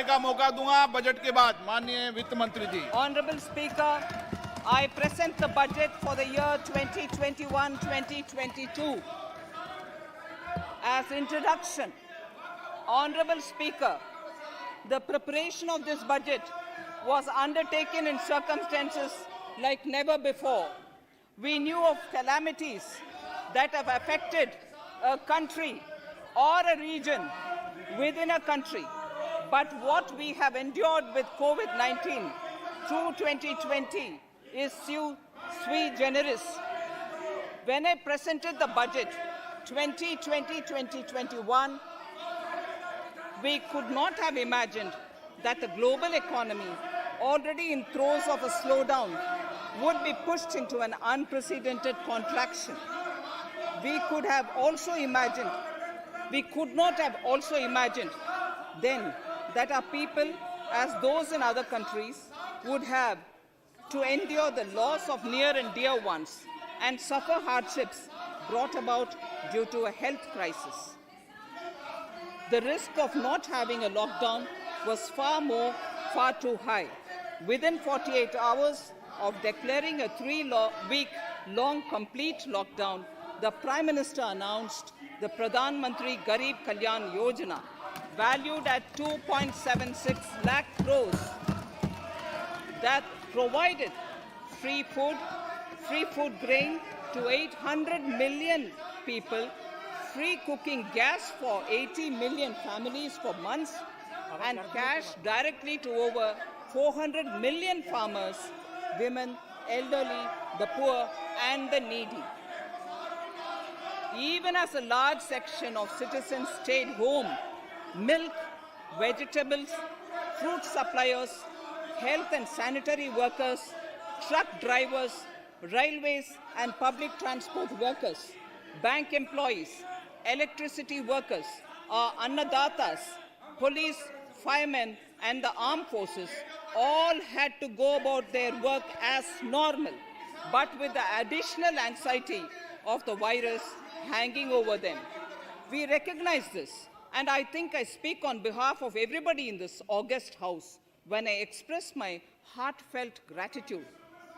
का मौका दूंगा बजट के बाद। माननीय वित्त मंत्री जी। Honorable Speaker, I present the budget for the year 2021-2022. As introduction, Honorable Speaker, the preparation of this budget was undertaken in circumstances like never before. We knew of calamities that have affected a country or a region within a country. But what we have endured with COVID-19 through 2020 is sui generis. When I presented the budget 2020-2021, we could not have imagined that the global economy, already in throes of a slowdown, would be pushed into an unprecedented contraction. We could not have also imagined then that our people, as those in other countries, would have to endure the loss of near and dear ones and suffer hardships brought about due to a health crisis. The risk of not having a lockdown was far too high. Within 48 hours of declaring a 3-week-long complete lockdown, the Prime Minister announced the Pradhan Mantri Garib Kalyan Yojana, valued at 2.76 lakh crores, that provided free food grain to 800 million people, free cooking gas for 80 million families for months, and cash directly to over 400 million farmers, women, elderly, the poor, and the needy. Even as a large section of citizens stayed home, milk, vegetables, fruit suppliers, health and sanitary workers, truck drivers, railways and public transport workers, bank employees, electricity workers, our annadatas, police, firemen, and the armed forces all had to go about their work as normal, but with the additional anxiety of the virus hanging over them. We recognize this, and I think I speak on behalf of everybody in this august house when I express my heartfelt gratitude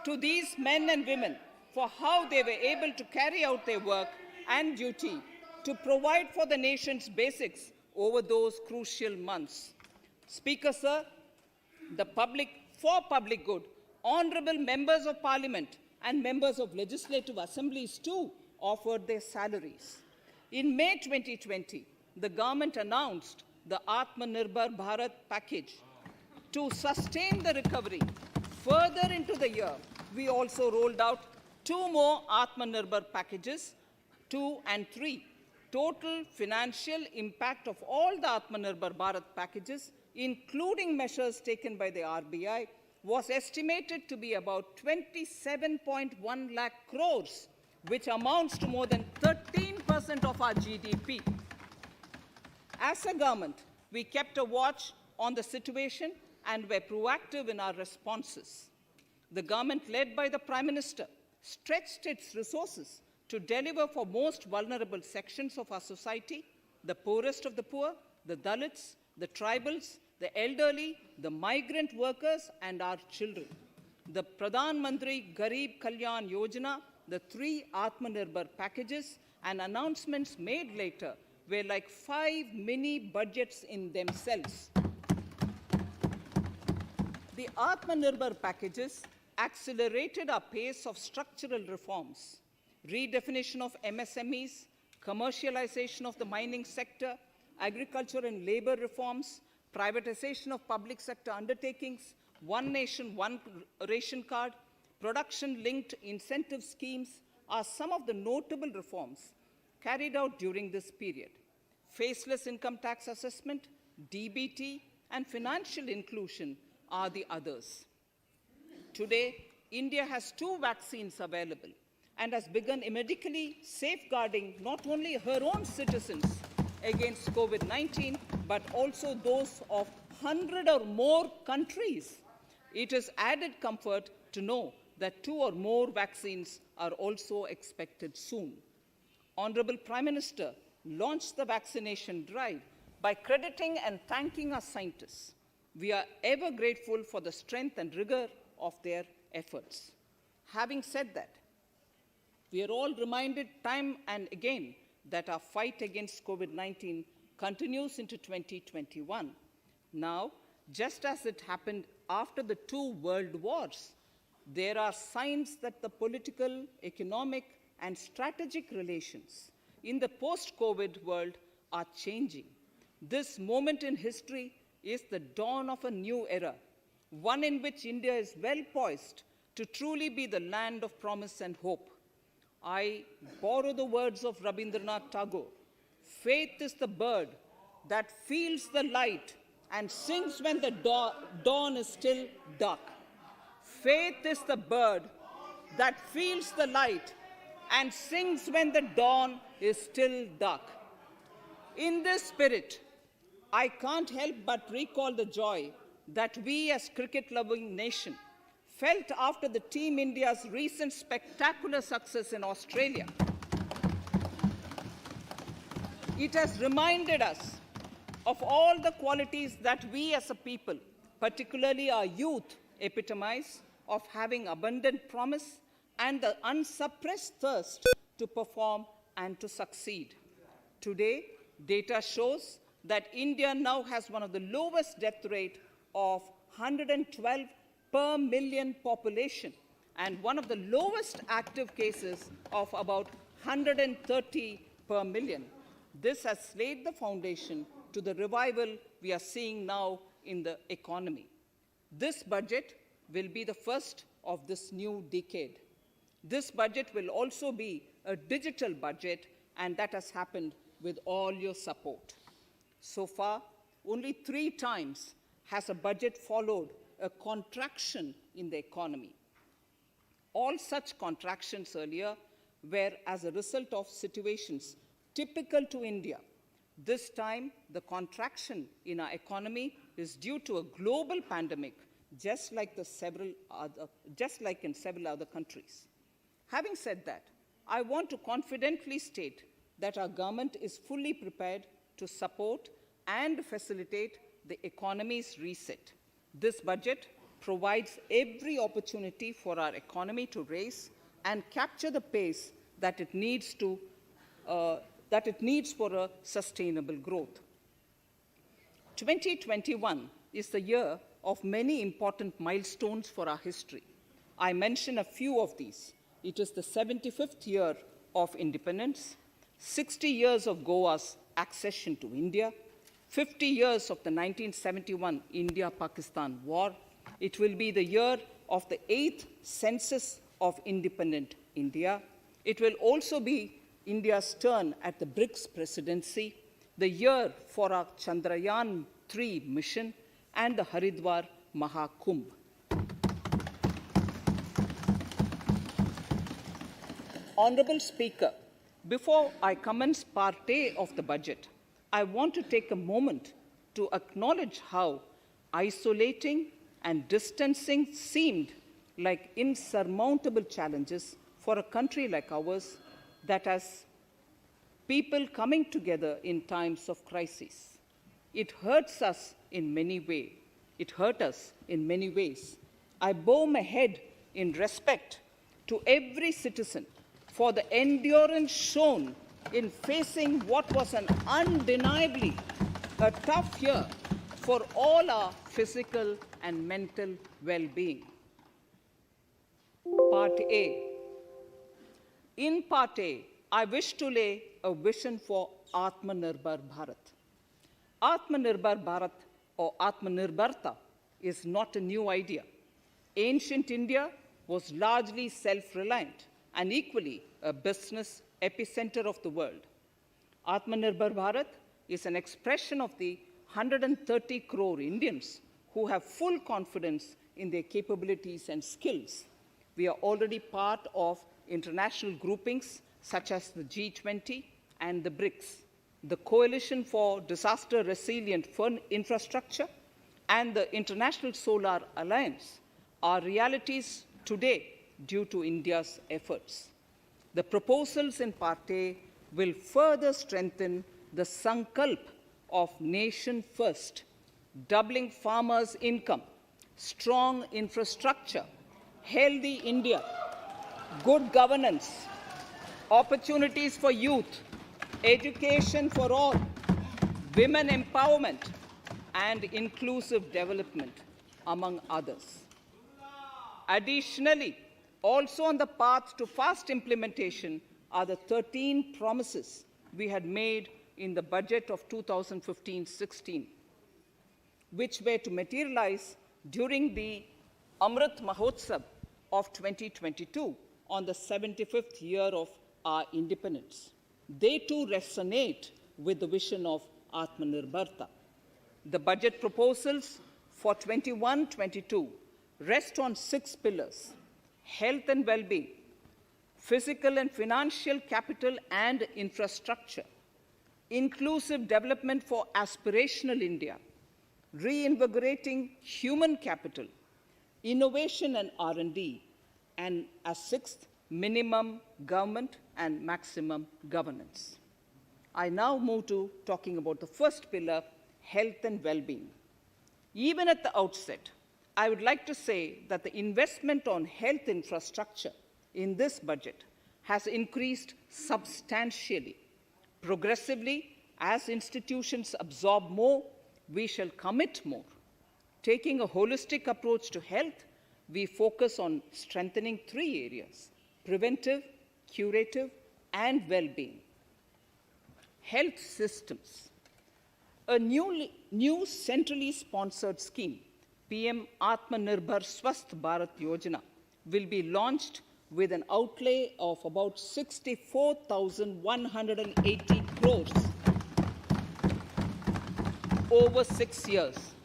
to these men and women for how they were able to carry out their work and duty to provide for the nation's basics over those crucial months. Speaker, sir, for public good, honorable members of parliament and members of legislative assemblies too offered their salaries. In May 2020, the government announced the Atmanirbhar Bharat package. To sustain the recovery further into the year, we also rolled out 2 more Atmanirbhar packages, 2 and 3. Total financial impact of all the Atmanirbhar Bharat packages, including measures taken by the RBI, was estimated to be about 27.1 lakh crores, which amounts to more than 13% of our GDP. As a government, we kept a watch on the situation and were proactive in our responses. The government, led by the Prime Minister, stretched its resources to deliver for most vulnerable sections of our society, the poorest of the poor, the Dalits, the tribals, the elderly, the migrant workers, and our children. The Pradhan Mantri Garib Kalyan Yojana, the 3 Atmanirbhar packages, and announcements made later were like 5 mini budgets in themselves. The Atmanirbhar packages accelerated our pace of structural reforms, redefinition of MSMEs, commercialization of the mining sector, agriculture and labor reforms, privatization of public sector undertakings, one nation, one ration card, production-linked incentive schemes are some of the notable reforms carried out during this period. Faceless income tax assessment, DBT, and financial inclusion are the others. Today, India has 2 vaccines available and has begun medically safeguarding not only her own citizens against COVID-19, but also those of 100 or more countries. It is added comfort to know that 2 or more vaccines are also expected soon. Honorable Prime Minister launched the vaccination drive by crediting and thanking our scientists. We are ever grateful for the strength and rigor of their efforts. Having said that, we are all reminded time and again that our fight against COVID-19 continues into 2021. Now, just as it happened after the two world wars, there are signs that the political, economic, and strategic relations in the post-COVID world are changing. This moment in history is the dawn of a new era, one in which India is well poised to truly be the land of promise and hope. I borrow the words of Rabindranath Tagore. Faith is the bird that feels the light and sings when the dawn is still dark. Faith is the bird that feels the light and sings when the dawn is still dark. In this spirit, I can't help but recall the joy that we as cricket-loving nation felt after the Team India's recent spectacular success in Australia. It has reminded us of all the qualities that we as a people, particularly our youth, epitomize of having abundant promise and the unsuppressed thirst to perform and to succeed. Today, data shows that India now has one of the lowest death rate of 112 per million population and one of the lowest active cases of about 130 per million. This has laid the foundation to the revival we are seeing now in the economy. This budget will be the first of this new decade. This budget will also be a digital budget, and that has happened with all your support. So far, only 3 times has a budget followed a contraction in the economy. All such contractions earlier were as a result of situations typical to India. This time, the contraction in our economy is due to a global pandemic, just like in several other countries. Having said that, I want to confidently state that our government is fully prepared to support and facilitate the economy's reset. This budget provides every opportunity for our economy to raise and capture the pace that it needs for a sustainable growth. 2021 is the year of many important milestones for our history. I mention a few of these. It is the 75th year of independence, 60 years of Goa's accession to India, 50 years of the 1971 India-Pakistan War. It will be the year of the 8th census of independent India. It will also be India's turn at the BRICS presidency, the year for our Chandrayaan-3 mission, and the Haridwar Mahakumbh. Honorable Speaker, before I commence Part A of the budget, I want to take a moment to acknowledge how isolating and distancing seemed like insurmountable challenges for a country like ours that has people coming together in times of crisis. It hurts us in many ways. It hurt us in many ways. I bow my head in respect to every citizen for the endurance shown in facing what was an undeniably a tough year for all our physical and mental well-being. Part A. In Part A, I wish to lay a vision for Atmanirbhar Bharat. Atmanirbhar Bharat or Atmanirbharta is not a new idea. Ancient India was largely self-reliant and equally a business epicenter of the world. Atmanirbhar Bharat is an expression of the 130 crore Indians who have full confidence in their capabilities and skills. We are already part of international groupings such as the G20 and the BRICS, the Coalition for Disaster Resilient Infrastructure, and the International Solar Alliance are realities today due to India's efforts. The proposals in Part A will further strengthen the sankalp of nation first doubling farmers' income, strong infrastructure, healthy India, good governance, opportunities for youth, education for all, women empowerment, and inclusive development, among others. Additionally, also on the path to fast implementation are the 13 promises we had made in the budget of 2015-16, which were to materialize during the Amrit Mahotsav of 2022 on the 75th year of our independence. They too resonate with the vision of Atmanirbharta. The budget proposals for 21-22 rest on 6 pillars: health and well-being, physical and financial capital and infrastructure, inclusive development for aspirational India, reinvigorating human capital, innovation and R&D, and as 6th, minimum government and maximum governance. I now move to talking about the first pillar, health and well-being. Even at the outset, I would like to say that the investment on health infrastructure in this budget has increased substantially. Progressively, as institutions absorb more, we shall commit more. Taking a holistic approach to health, we focus on strengthening 3 areas: preventive, curative, and well-being. Health systems. A new centrally sponsored scheme, PM Atmanirbhar Swasth Bharat Yojana, will be launched with an outlay of about 64,180 crores over 6 years.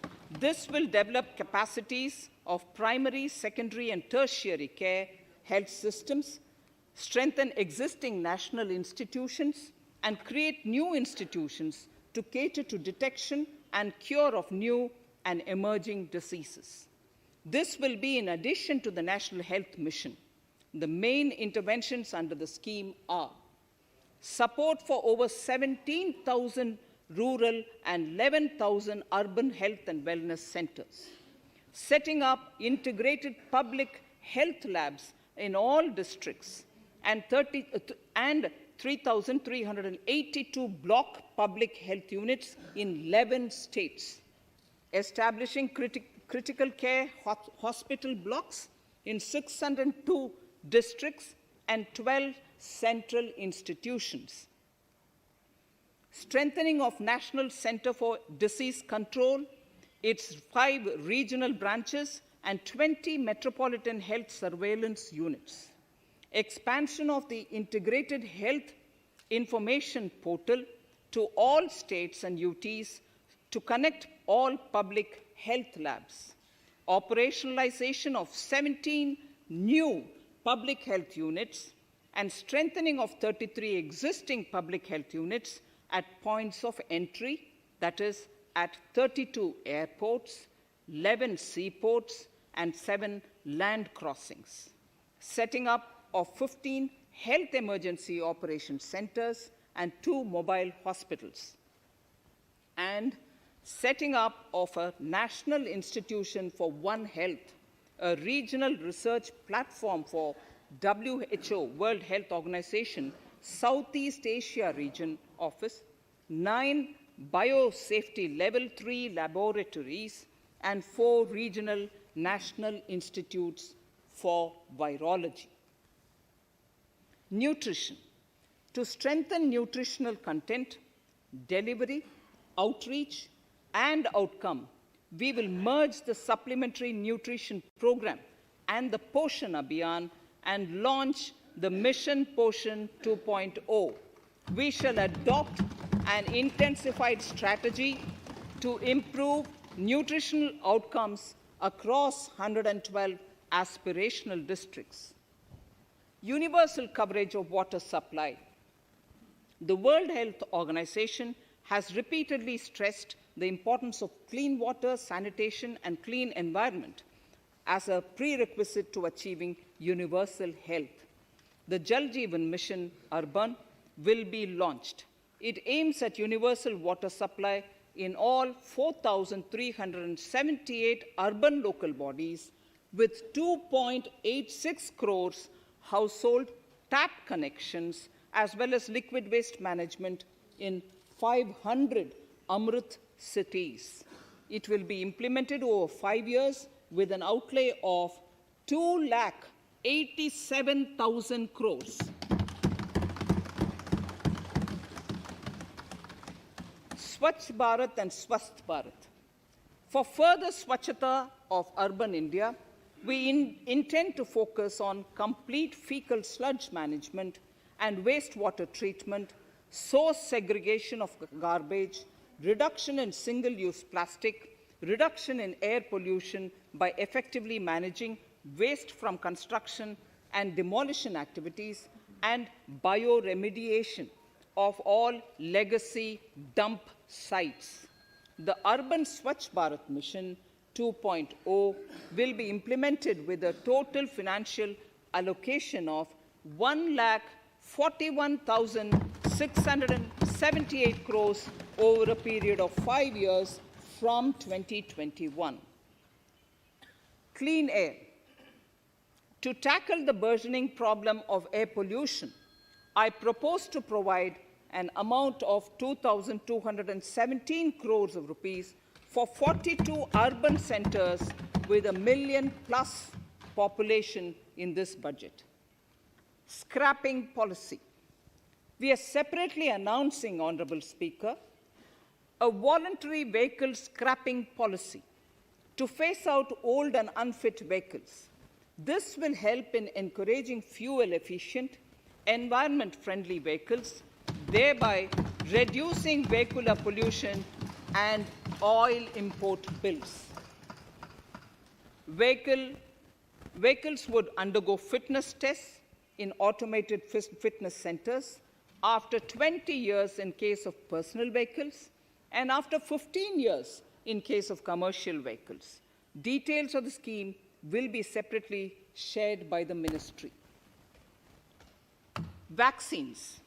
This will develop capacities of primary, secondary, and tertiary care health systems, strengthen existing national institutions, and create new institutions to cater to detection and cure of new and emerging diseases. This will be in addition to the National Health Mission. The main interventions under the scheme are support for over 17,000 rural and 11,000 urban health and wellness centers, setting up integrated public health labs in all districts, and 3,382 block public health units in 11 states, establishing critical care hospital blocks in 602 districts and 12 central institutions, strengthening of National Center for Disease Control, its 5 regional branches and 20 metropolitan health surveillance units, expansion of the integrated health information portal to all states and UTs to connect all public health labs, operationalization of 17 new public health units, and strengthening of 33 existing public health units at points of entry, that is, at 32 airports, 11 seaports, and 7 land crossings, setting up of 15 health emergency operation centers and 2 mobile hospitals, and setting up of a National Institution for One Health, a regional research platform for WHO, World Health Organization, Southeast Asia Region Office, 9 biosafety level 3 laboratories, and 4 regional national institutes for virology. Nutrition. To strengthen nutritional content, delivery, outreach, and outcome, we will merge the supplementary nutrition program and the Poshan Abhiyan and launch the Mission Poshan 2.0. We shall adopt an intensified strategy to improve nutritional outcomes across 112 aspirational districts. Universal coverage of water supply. The World Health Organization has repeatedly stressed the importance of clean water, sanitation, and clean environment as a prerequisite to achieving universal health. The Jal Jeevan Mission Urban will be launched. It aims at universal water supply in all 4,378 urban local bodies with 2.86 crores household tap connections, as well as liquid waste management in 500 Amrit cities. It will be implemented over 5 years with an outlay of 2,87,000 crores. Swachh Bharat and Swasth Bharat. For further Swachhata of urban India, we intend to focus on complete fecal sludge management and wastewater treatment, source segregation of garbage, reduction in single-use plastic, reduction in air pollution by effectively managing waste from construction and demolition activities, and bioremediation of all legacy dump sites. The Urban Swachh Bharat Mission 2.0 will be implemented with a total financial allocation of 1,41,678 crores over a period of 5 years from 2021. Clean air. To tackle the burgeoning problem of air pollution, I propose to provide an amount of 2,217 crores of rupees for 42 urban centers with a million-plus population in this budget. Scrapping policy. We are separately announcing, Honorable Speaker, a voluntary vehicle scrapping policy to phase out old and unfit vehicles. This will help in encouraging fuel-efficient, environment-friendly vehicles, thereby reducing vehicular pollution and oil import bills. Vehicles would undergo fitness tests in automated fitness centers after 20 years in case of personal vehicles and after 15 years in case of commercial vehicles. Details of the scheme will be separately shared by the ministry. Vaccines.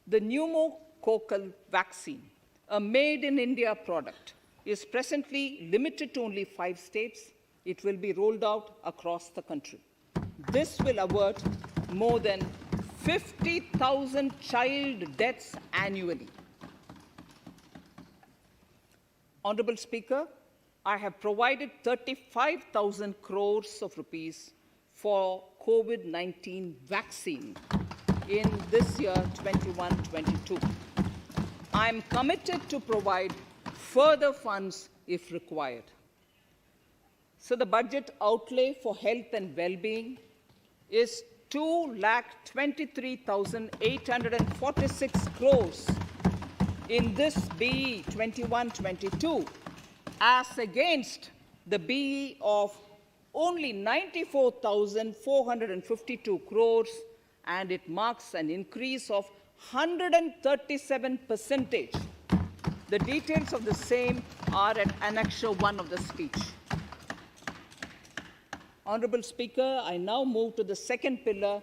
The pneumococcal vaccine, a made-in-India product, is presently limited to only 5 states. It will be rolled out across the country. This will avert more than 50,000 child deaths annually. Honorable Speaker, I have provided 35,000 crores of rupees for COVID-19 vaccine in this year, 21-22. I am committed to provide further funds if required. So the budget outlay for health and well-being is 2,23,846 crores in this BE 21-22, as against the BE of only 94,452 crores, and it marks an increase of 137%. The details of the same are at Annexure 1 of the speech. Honorable Speaker, I now move to the second pillar,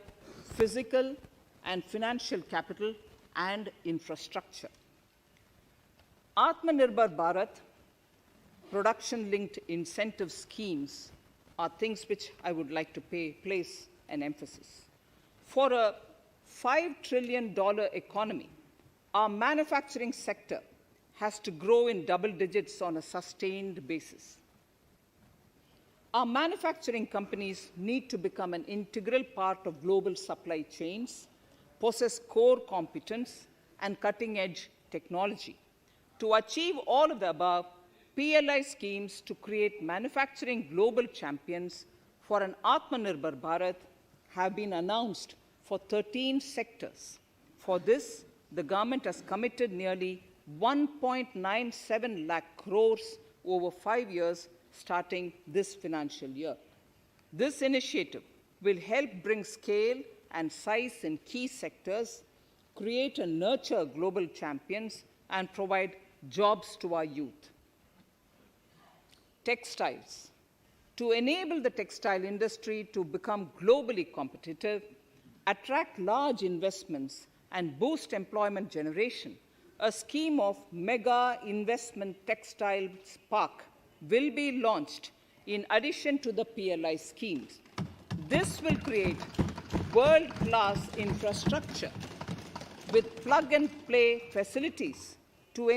physical and financial capital and infrastructure. Atmanirbhar Bharat, production-linked incentive schemes are things which I would like to place an emphasis. For a $5 trillion economy, our manufacturing sector has to grow in double digits on a sustained basis. Our manufacturing companies need to become an integral part of global supply chains, possess core competence and cutting-edge technology. To achieve all of the above, PLI schemes to create manufacturing global champions for an Atmanirbhar Bharat have been announced for 13 sectors. For this, the government has committed nearly 1.97 lakh crores over 5 years starting this financial year. This initiative will help bring scale and size in key sectors, create and nurture global champions, and provide jobs to our youth. Textiles. To enable the textile industry to become globally competitive, attract large investments, and boost employment generation, a scheme of mega investment textiles park will be launched in addition to the PLI schemes. This will create world-class infrastructure with plug-and-play facilities to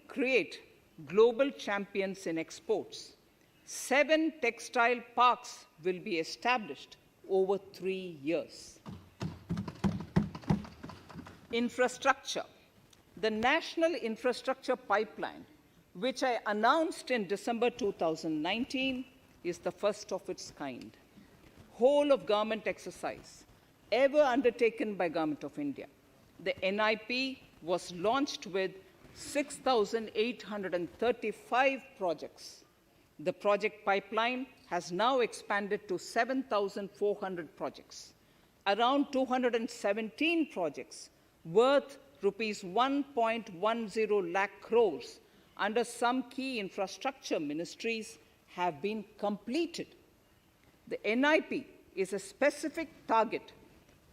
create global champions in exports. 7 textile parks will be established over 3 years. Infrastructure. The National Infrastructure Pipeline, which I announced in December 2019, is the first of its kind. Whole of government exercise ever undertaken by Government of India. The NIP was launched with 6,835 projects. The project pipeline has now expanded to 7,400 projects. Around 217 projects worth rupees 1.10 lakh crores under some key infrastructure ministries have been completed. The NIP is a specific target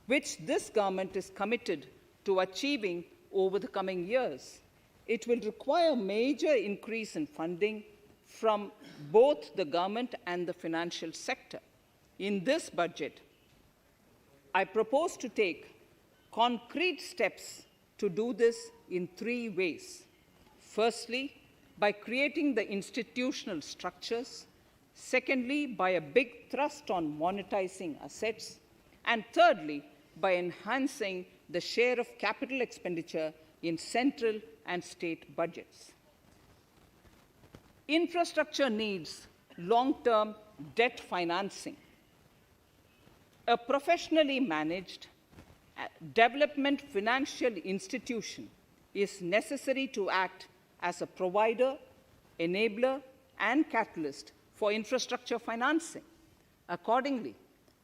which this government is committed to achieving over the coming years. It will require major increase in funding from both the government and the financial sector. In this budget, I propose to take concrete steps to do this in 3 ways. Firstly, by creating the institutional structures. Secondly, by a big thrust on monetizing assets. And thirdly, by enhancing the share of capital expenditure in central and state budgets. Infrastructure needs long-term debt financing. A professionally managed development financial institution is necessary to act as a provider, enabler, and catalyst for infrastructure financing. Accordingly,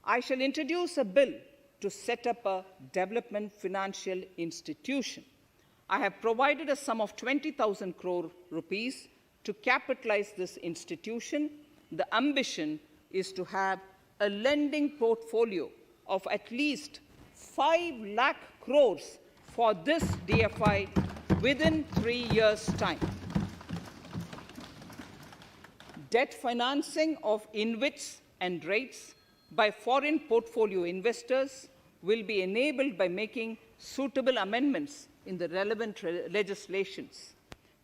I shall introduce a bill to set up a development financial institution. I have provided a sum of 20,000 crore rupees to capitalize this institution. The ambition is to have a lending portfolio of at least 5 lakh crores for this DFI within 3 years' time. Debt financing of InvITs and REITs by foreign portfolio investors will be enabled by making suitable amendments in the relevant legislations.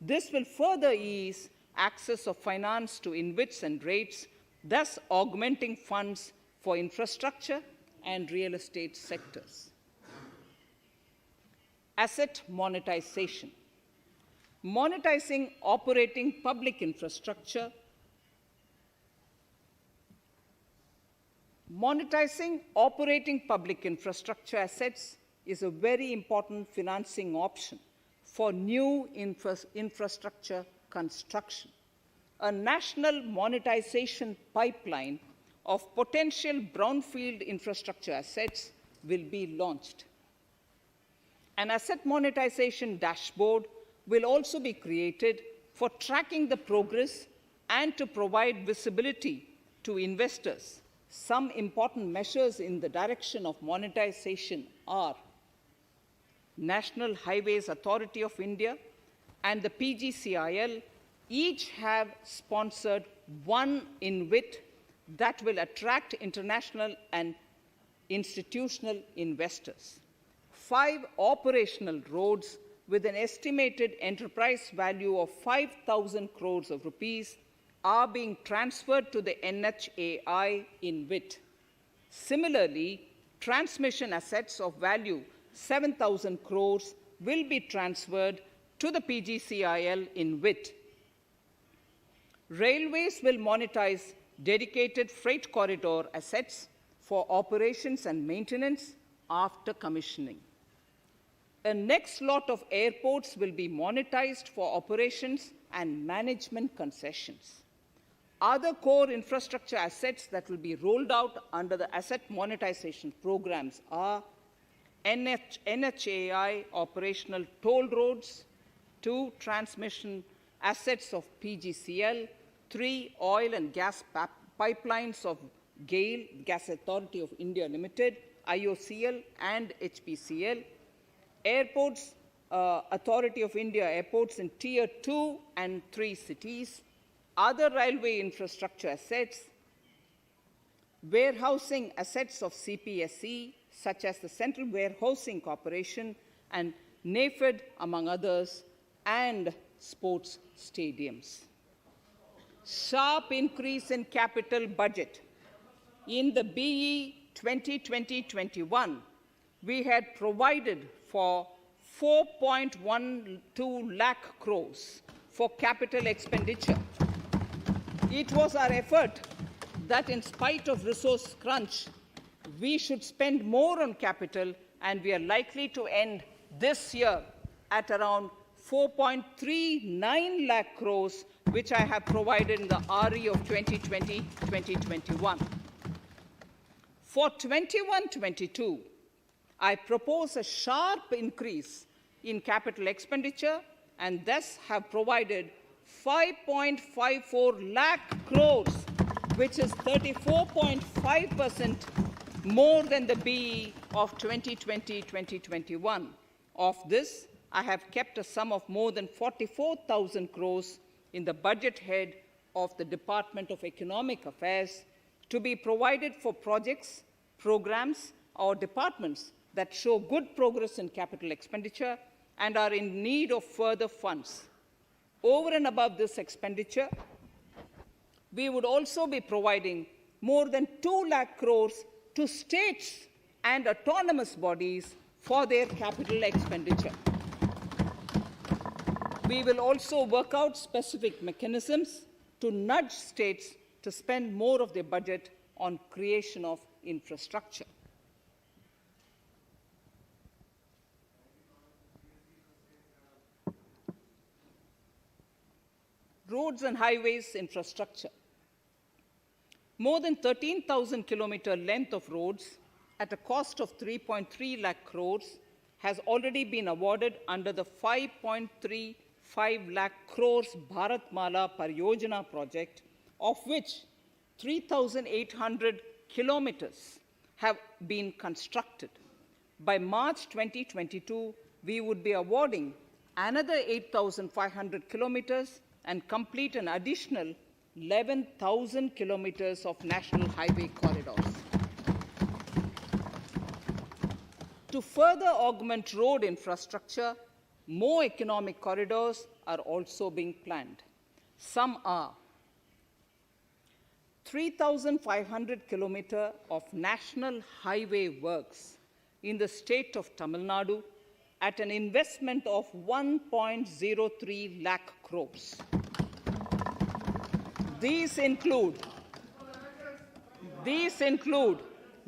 This will further ease access of finance to InvITs and REITs, thus augmenting funds for infrastructure and real estate sectors. Asset monetization. Monetizing operating public infrastructure. Monetizing operating public infrastructure assets is a very important financing option for new infrastructure construction. A national monetization pipeline of potential brownfield infrastructure assets will be launched. An asset monetization dashboard will also be created for tracking the progress and to provide visibility to investors. Some important measures in the direction of monetization are National Highways Authority of India and the PGCIL each have sponsored one InvIT that will attract international and institutional investors. 5 operational roads with an estimated enterprise value of 5,000 crores of rupees are being transferred to the NHAI InvIT. Similarly, transmission assets of value 7,000 crores will be transferred to the PGCIL InvIT. Railways will monetize dedicated freight corridor assets for operations and maintenance after commissioning. A next lot of airports will be monetized for operations and management concessions. Other core infrastructure assets that will be rolled out under the asset monetization programs are NHAI operational toll roads, 2 transmission assets of PGCL, 3 oil and gas pipelines of GAIL, Gas Authority of India Limited, IOCL and HPCL, airports Authority of India airports in Tier 2 and 3 cities, other railway infrastructure assets, warehousing assets of CPSE, such as the Central Warehousing Corporation and NAFED, among others, and sports stadiums. Sharp increase in capital budget. In the BE 2020-21, we had provided for 4.12 lakh crores for capital expenditure. It was our effort that in spite of resource crunch, we should spend more on capital, and we are likely to end this year at around 4.39 lakh crores, which I have provided in the RE of 2020-2021. For 21-22, I propose a sharp increase in capital expenditure and thus have provided 5.54 lakh crores, which is 34.5% more than the BE of 2020-2021. Of this, I have kept a sum of more than 44,000 crores in the budget head of the Department of Economic Affairs to be provided for projects, programs, or departments that show good progress in capital expenditure and are in need of further funds. Over and above this expenditure, we would also be providing more than 2 lakh crores to states and autonomous bodies for their capital expenditure. We will also work out specific mechanisms to nudge states to spend more of their budget on creation of infrastructure. Roads and highways infrastructure. More than 13,000 kilometer length of roads at a cost of 3.3 lakh crores has already been awarded under the 5.35 lakh crores Bharatmala Pariyojana project, of which 3,800 kilometers have been constructed. By March 2022, we would be awarding another 8,500 kilometers and complete an additional 11,000 kilometers of national highway corridors. To further augment road infrastructure, more economic corridors are also being planned. Some are 3,500 kilometers of national highway works in the state of Tamil Nadu at an investment of 1.03 lakh crores. These include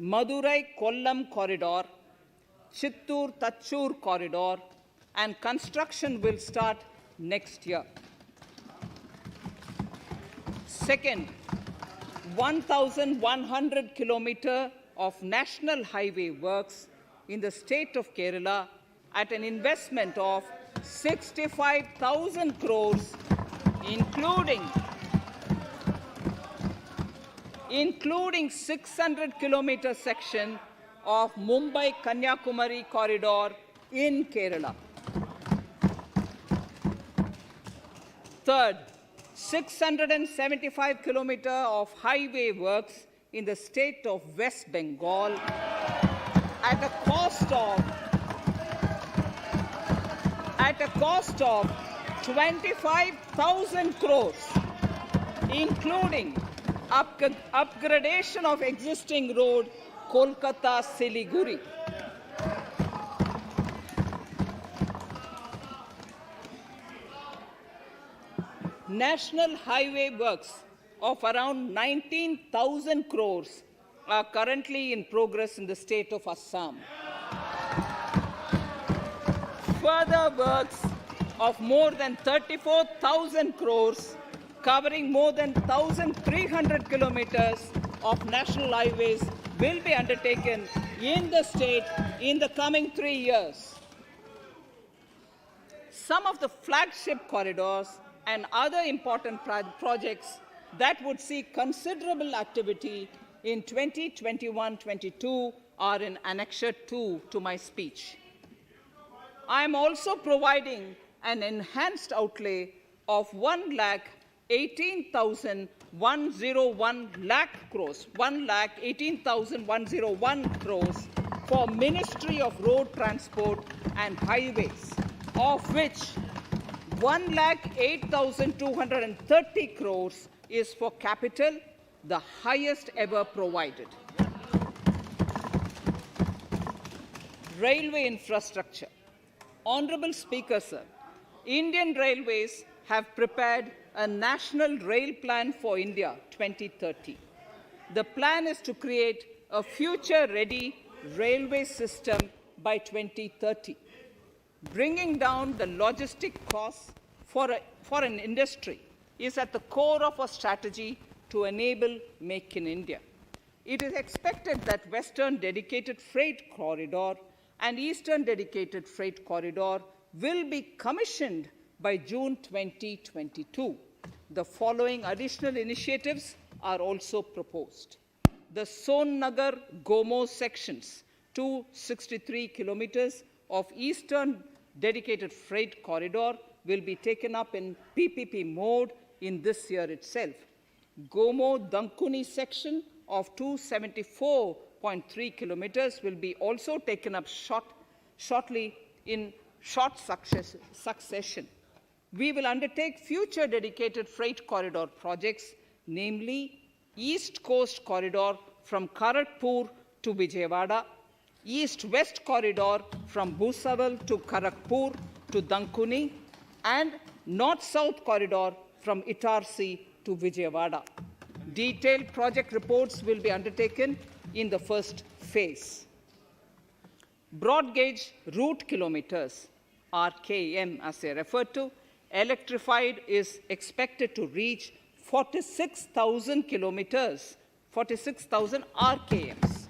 Madurai-Kollam corridor, Chittoor-Tachur corridor, and construction will start next year. Second, 1,100 kilometers of national highway works in the state of Kerala at an investment of 65,000 crores, including 600 kilometer section of Mumbai-Kanyakumari corridor in Kerala. Third, 675 kilometers of highway works in the state of West Bengal at a cost of 25,000 crores, including upgradation of existing road Kolkata-Siliguri. National highway works of around 19,000 crores are currently in progress in the state of Assam. Further works of more than 34,000 crores covering more than 1,300 kilometers of national highways will be undertaken in the state in the coming 3 years. Some of the flagship corridors and other important projects that would see considerable activity in 2021-22 are in Annexure 2 to my speech. I am also providing an enhanced outlay of 1,18,101 crores, 1,18,101 crores for Ministry of Road Transport and Highways, of which 1,08,230 crores is for capital, the highest ever provided. Railway infrastructure. Honorable Speaker, sir, Indian Railways have prepared a National Rail Plan for India 2030. The plan is to create a future-ready railway system by 2030. Bringing down the logistic costs for an industry is at the core of our strategy to enable Make in India. It is expected that Western Dedicated Freight Corridor and Eastern Dedicated Freight Corridor will be commissioned by June 2022. The following additional initiatives are also proposed. The Sonnagar-Gomo sections, 263 kilometers of Eastern Dedicated Freight Corridor, will be taken up in PPP mode in this year itself. Gomo-Dankuni section of 274.3 kilometers will be also taken up shortly in short succession. We will undertake future dedicated freight corridor projects, namely East Coast Corridor from Kharagpur to Vijayawada, East-West Corridor from Bhusawal to Kharagpur to Dankuni, and North-South Corridor from Itarsi to Vijayawada. Detailed project reports will be undertaken in the first phase. Broad gauge route kilometers, RKM as they refer to, electrified is expected to reach 46,000 kilometers, 46,000 RKMs.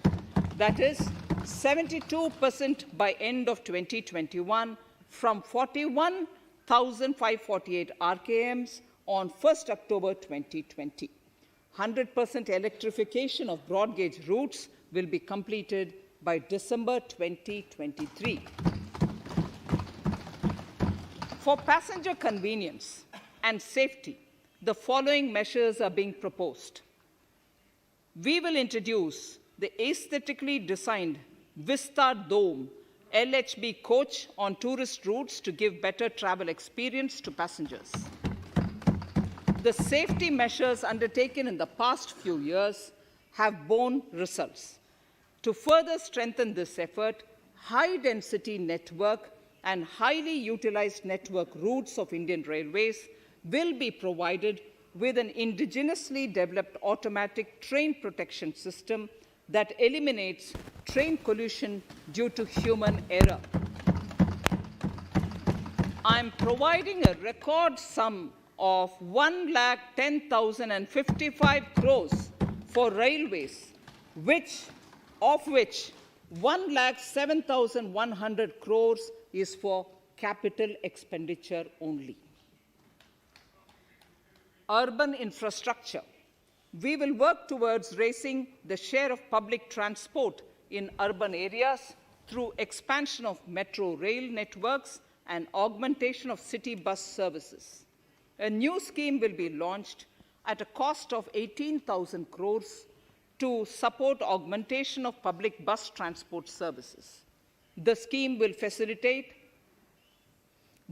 That is 72% by end of 2021 from 41,548 RKMs on 1st October 2020. 100% electrification of broad gauge routes will be completed by December 2023. For passenger convenience and safety, the following measures are being proposed. We will introduce the aesthetically designed Vista Dome LHB coach on tourist routes to give better travel experience to passengers. The safety measures undertaken in the past few years have borne results. To further strengthen this effort, high-density network and highly utilized network routes of Indian Railways will be provided with an indigenously developed automatic train protection system that eliminates train collision due to human error. I am providing a record sum of 1,10,055 crores for railways, of which 1,07,100 crores is for capital expenditure only. Urban infrastructure. We will work towards raising the share of public transport in urban areas through expansion of metro rail networks and augmentation of city bus services. A new scheme will be launched at a cost of 18,000 crores to support augmentation of public bus transport services. The scheme will facilitate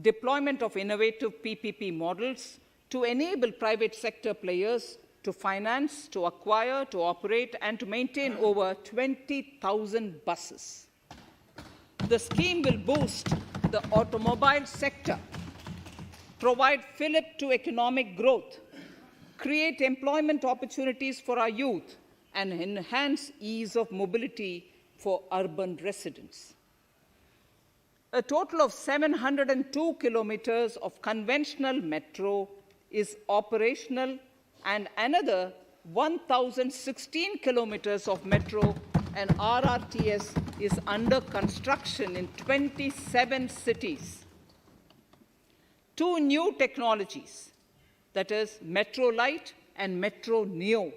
deployment of innovative PPP models to enable private sector players to finance, to acquire, to operate, and to maintain over 20,000 buses. The scheme will boost the automobile sector, provide fillip to economic growth, create employment opportunities for our youth, and enhance ease of mobility for urban residents. A total of 702 kilometers of conventional metro is operational, and another 1,016 kilometers of metro and RRTS is under construction in 27 cities. 2 new technologies, that is Metro Light and Metro Neo,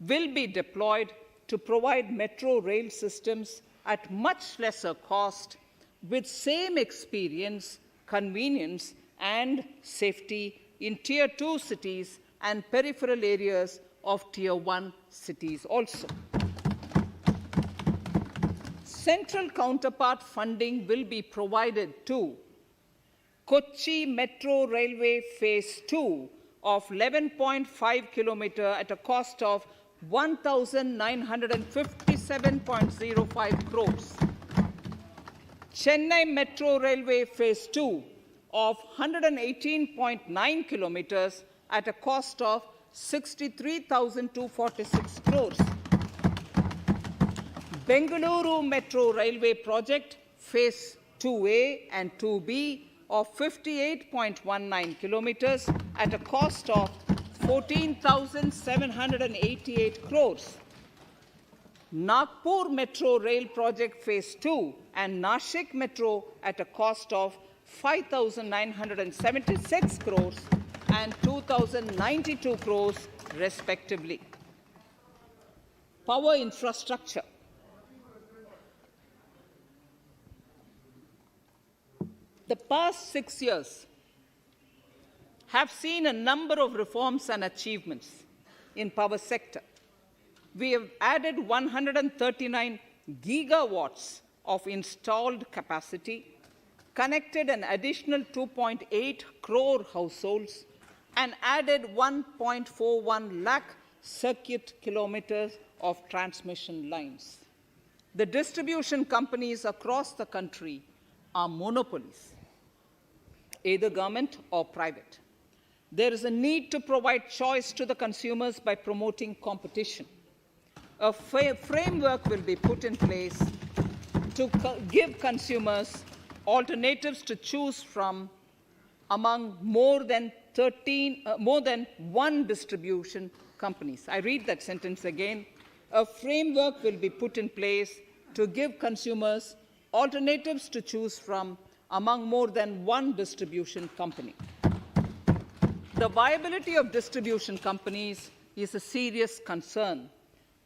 will be deployed to provide metro rail systems at much lesser cost with same experience, convenience, and safety in Tier 2 cities and peripheral areas of Tier 1 cities also. Central counterpart funding will be provided to Kochi Metro Railway Phase 2 of 11.5 kilometer at a cost of 1,957.05 crores. Chennai Metro Railway Phase 2 of 118.9 kilometers at a cost of 63,246 crores. Bengaluru Metro Railway Project Phase 2A and 2B of 58.19 kilometers at a cost of 14,788 crores. Nagpur Metro Rail Project Phase 2 and Nashik Metro at a cost of 5,976 crores and 2,092 crores respectively. Power infrastructure. The past 6 years have seen a number of reforms and achievements in power sector. We have added 139 gigawatts of installed capacity, connected an additional 2.8 crore households, and added 1.41 lakh circuit kilometers of transmission lines. The distribution companies across the country are monopolies, either government or private. There is a need to provide choice to the consumers by promoting competition. A framework will be put in place to give consumers alternatives to choose from among more than one distribution companies. I read that sentence again. A framework will be put in place to give consumers alternatives to choose from among more than one distribution company. The viability of distribution companies is a serious concern.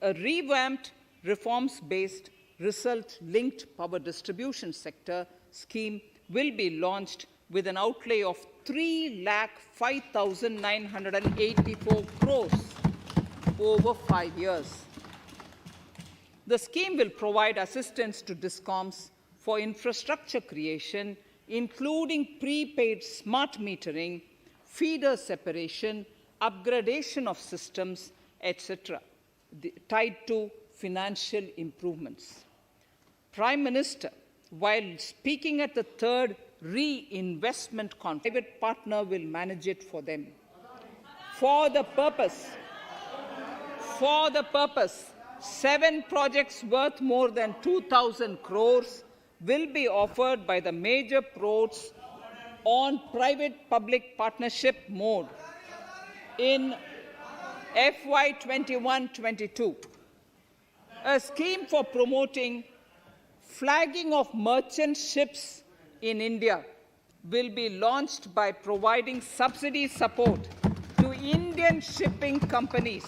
A revamped, reforms-based, result-linked power distribution sector scheme will be launched with an outlay of 3,05,984 crores over 5 years. The scheme will provide assistance to DISCOMs for infrastructure creation, including prepaid smart metering, feeder separation, upgradation of systems, etc., tied to financial improvements. Prime Minister, while speaking at the third reinvestment conference, private partner will manage it for them. For the purpose, 7 projects worth more than 2,000 crores will be offered by the major ports on private-public partnership mode in FY 21-22. A scheme for promoting flagging of merchant ships in India will be launched by providing subsidy support to Indian shipping companies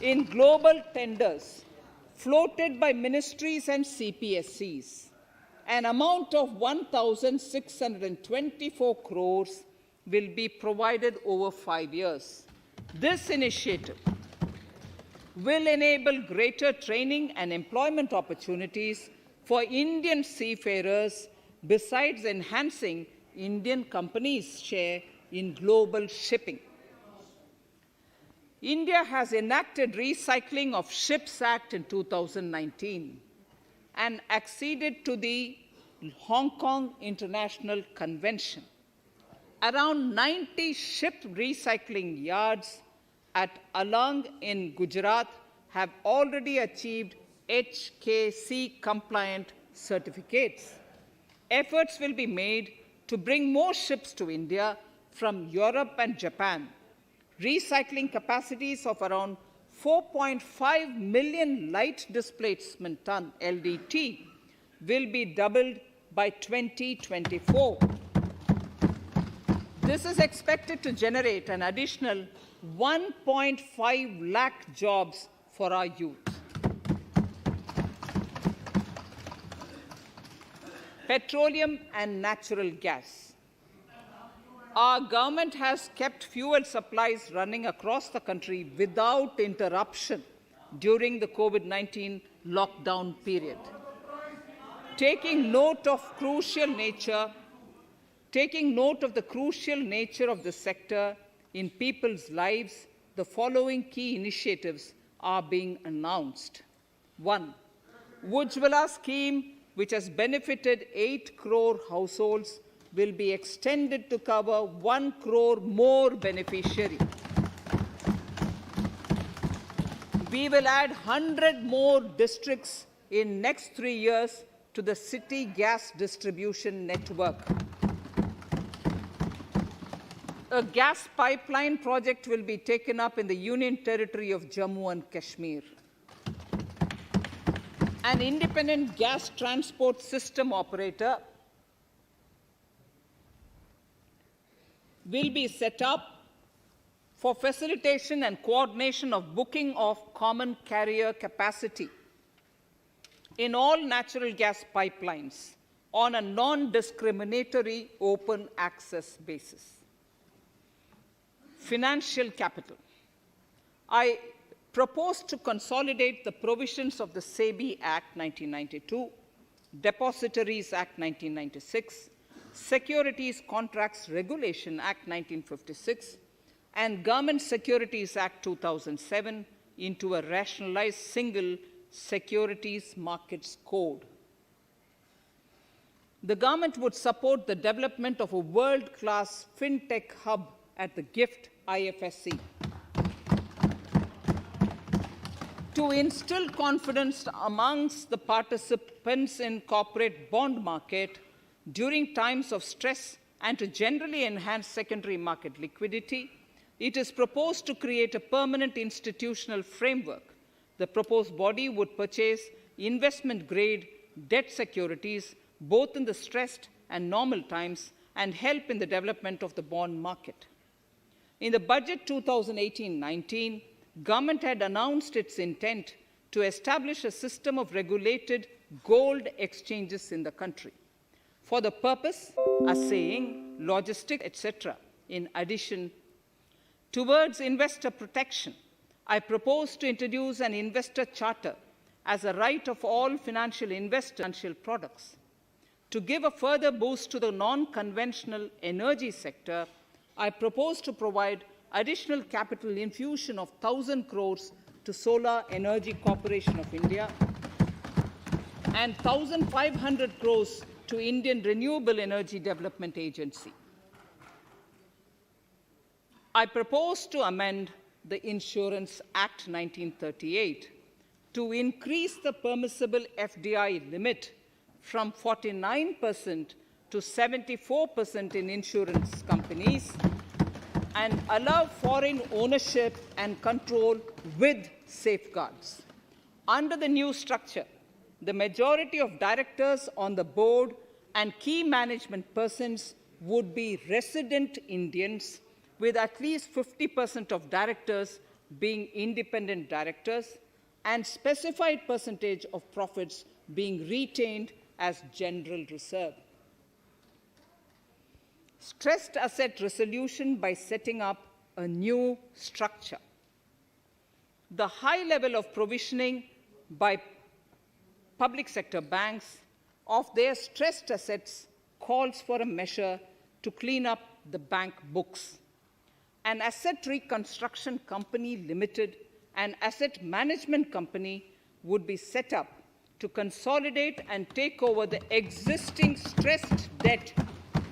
in global tenders floated by ministries and CPSCs. An amount of 1,624 crores will be provided over 5 years. This initiative will enable greater training and employment opportunities for Indian seafarers, besides enhancing Indian companies' share in global shipping. India has enacted Recycling of Ships Act in 2019 and acceded to the Hong Kong International Convention. Around 90 ship recycling yards at Alang in Gujarat have already achieved HKC-compliant certificates. Efforts will be made to bring more ships to India from Europe and Japan. Recycling capacities of around 4.5 million light displacement ton LDT will be doubled by 2024. This is expected to generate an additional 1.5 lakh jobs for our youth. Petroleum and natural gas. Our government has kept fuel supplies running across the country without interruption during the COVID-19 lockdown period. Taking note of the crucial nature of the sector in people's lives, the following key initiatives are being announced. 1. Ujjwala scheme, which has benefited 8 crore households, will be extended to cover 1 crore more beneficiaries. We will add 100 more districts in next 3 years to the city gas distribution network. A gas pipeline project will be taken up in the Union Territory of Jammu and Kashmir. An independent gas transport system operator will be set up for facilitation and coordination of booking of common carrier capacity in all natural gas pipelines on a non-discriminatory open access basis. Financial capital. I propose to consolidate the provisions of the SEBI Act 1992, Depositories Act 1996, Securities Contracts Regulation Act 1956, and Government Securities Act 2007 into a rationalized single Securities Markets Code. The government would support the development of a world-class fintech hub at the GIFT IFSC. To instill confidence amongst the participants in corporate bond market during times of stress and to generally enhance secondary market liquidity, it is proposed to create a permanent institutional framework. The proposed body would purchase investment-grade debt securities both in the stressed and normal times and help in the development of the bond market. In the budget 2018-19, government had announced its intent to establish a system of regulated gold exchanges in the country for the purpose, assaying, logistics, etc. In addition, towards investor protection, I propose to introduce an investor charter as a right of all financial investors in financial products. To give a further boost to the non-conventional energy sector, I propose to provide additional capital infusion of 1,000 crores to Solar Energy Corporation of India and 1,500 crores to Indian Renewable Energy Development Agency. I propose to amend the Insurance Act 1938 to increase the permissible FDI limit from 49% to 74% in insurance companies and allow foreign ownership and control with safeguards. Under the new structure, the majority of directors on the board and key management persons would be resident Indians, with at least 50% of directors being independent directors and specified percentage of profits being retained as general reserve. Stressed asset resolution by setting up a new structure. The high level of provisioning by public sector banks of their stressed assets calls for a measure to clean up the bank books. An asset reconstruction company limited and asset management company would be set up to consolidate and take over the existing stressed debt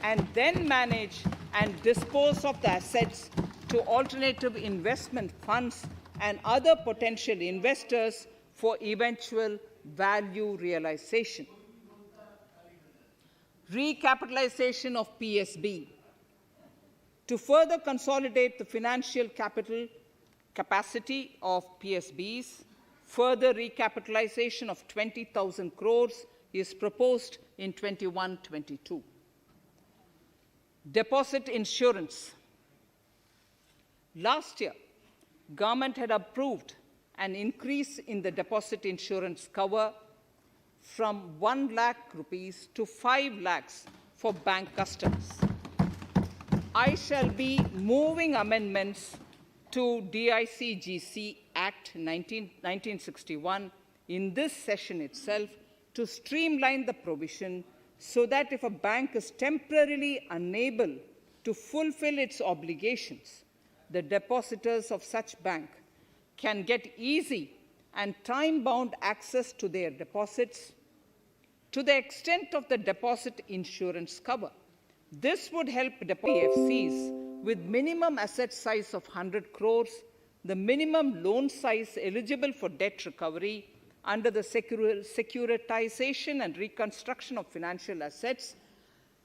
and then manage and dispose of the assets to alternative investment funds and other potential investors for eventual value realization. Recapitalization of PSB. To further consolidate the financial capital capacity of PSBs, further recapitalization of 20,000 crores is proposed in 21-22. Deposit insurance. Last year, government had approved an increase in the deposit insurance cover from 1 lakh rupees to 5 lakhs for bank customers. I shall be moving amendments to DICGC Act 1961 in this session itself to streamline the provision so that if a bank is temporarily unable to fulfill its obligations, the depositors of such bank can get easy and time-bound access to their deposits to the extent of the deposit insurance cover. This would help FCs with minimum asset size of 100 crores, the minimum loan size eligible for debt recovery under the Securitization and Reconstruction of Financial Assets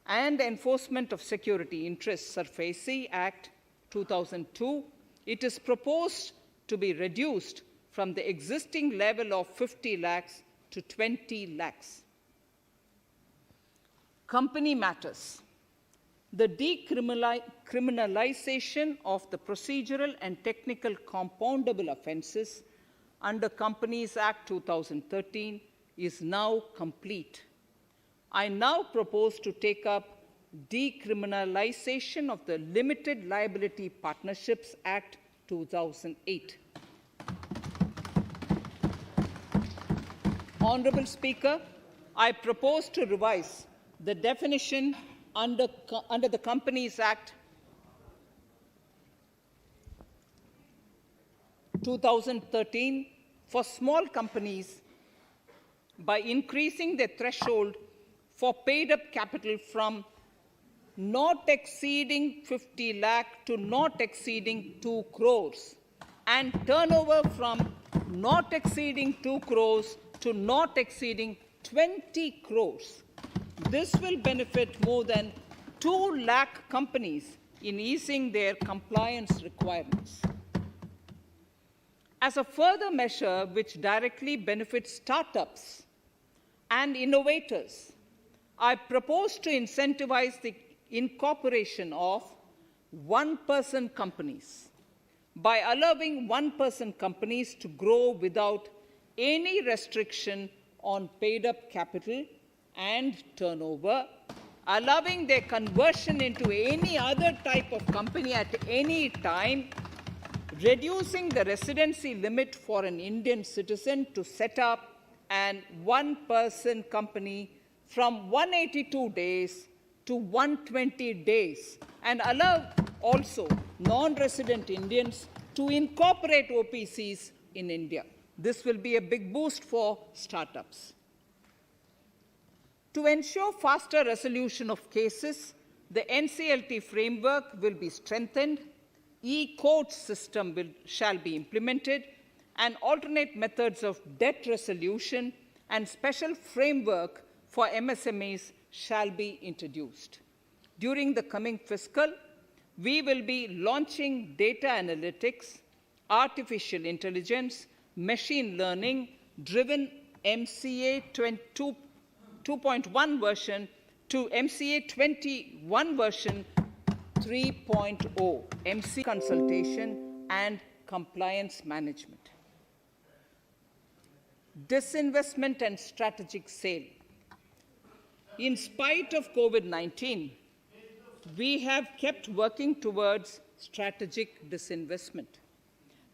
and Enforcement of Security Interests SARFAESI Act 2002. It is proposed to be reduced from the existing level of 50 lakhs to 20 lakhs. Company matters. The decriminalization of the procedural and technical compoundable offences under Companies Act 2013 is now complete. I now propose to take up decriminalization of the Limited Liability Partnerships Act 2008. Honourable Speaker, I propose to revise the definition under the Companies Act 2013 for small companies by increasing the threshold for paid-up capital from not exceeding 50 lakh to not exceeding 2 crores and turnover from not exceeding 2 crores to not exceeding 20 crores. This will benefit more than 2 lakh companies in easing their compliance requirements. As a further measure which directly benefits startups and innovators, I propose to incentivize the incorporation of one-person companies by allowing one-person companies to grow without any restriction on paid-up capital and turnover, allowing their conversion into any other type of company at any time, reducing the residency limit for an Indian citizen to set up an one-person company from 182 days to 120 days, and allow also non-resident Indians to incorporate OPCs in India. This will be a big boost for startups. To ensure faster resolution of cases, the NCLT framework will be strengthened, e-court system shall be implemented, and alternate methods of debt resolution and special framework for MSMEs shall be introduced. During the coming fiscal, we will be launching data analytics, artificial intelligence, machine learning driven MCA 2.1 version to MCA 21 version 3.0, MC consultation and compliance management. Disinvestment and strategic sale. In spite of COVID-19, we have kept working towards strategic disinvestment.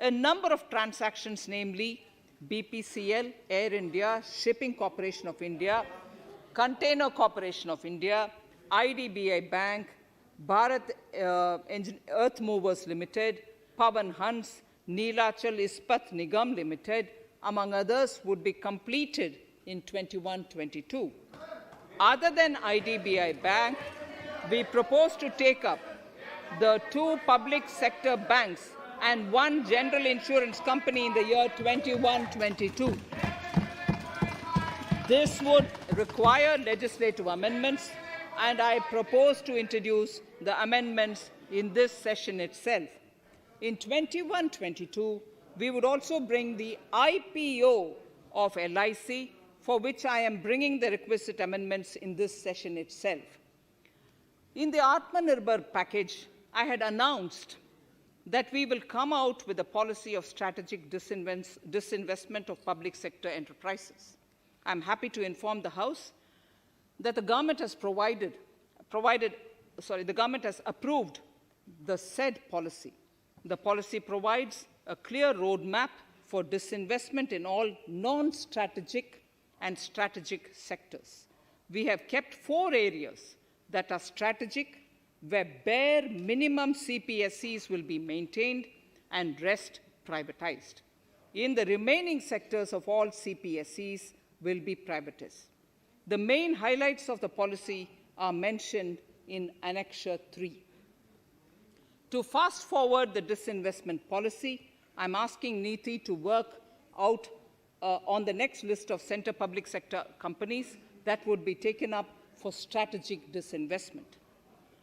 A number of transactions, namely BPCL, Air India, Shipping Corporation of India, Container Corporation of India, IDBI Bank, Bharat Earth Movers Limited, Pavan Hans, Neelachal Ispat Nigam Limited, among others, would be completed in 21-22. Other than IDBI Bank, we propose to take up the 2 public sector banks and 1 general insurance company in the year 21-22. This would require legislative amendments, and I propose to introduce the amendments in this session itself. In 21-22, we would also bring the IPO of LIC, for which I am bringing the requisite amendments in this session itself. In the Atmanirbhar package, I had announced that we will come out with a policy of strategic disinvestment of public sector enterprises. I'm happy to inform the House that the government has the government has approved the said policy. The policy provides a clear roadmap for disinvestment in all non-strategic and strategic sectors. We have kept 4 areas that are strategic, where bare minimum CPSEs will be maintained and rest privatized. In the remaining sectors of all CPSEs will be privatized. The main highlights of the policy are mentioned in Annexure 3. To fast forward the disinvestment policy, I'm asking NITI to work out on the next list of centre public sector companies that would be taken up for strategic disinvestment.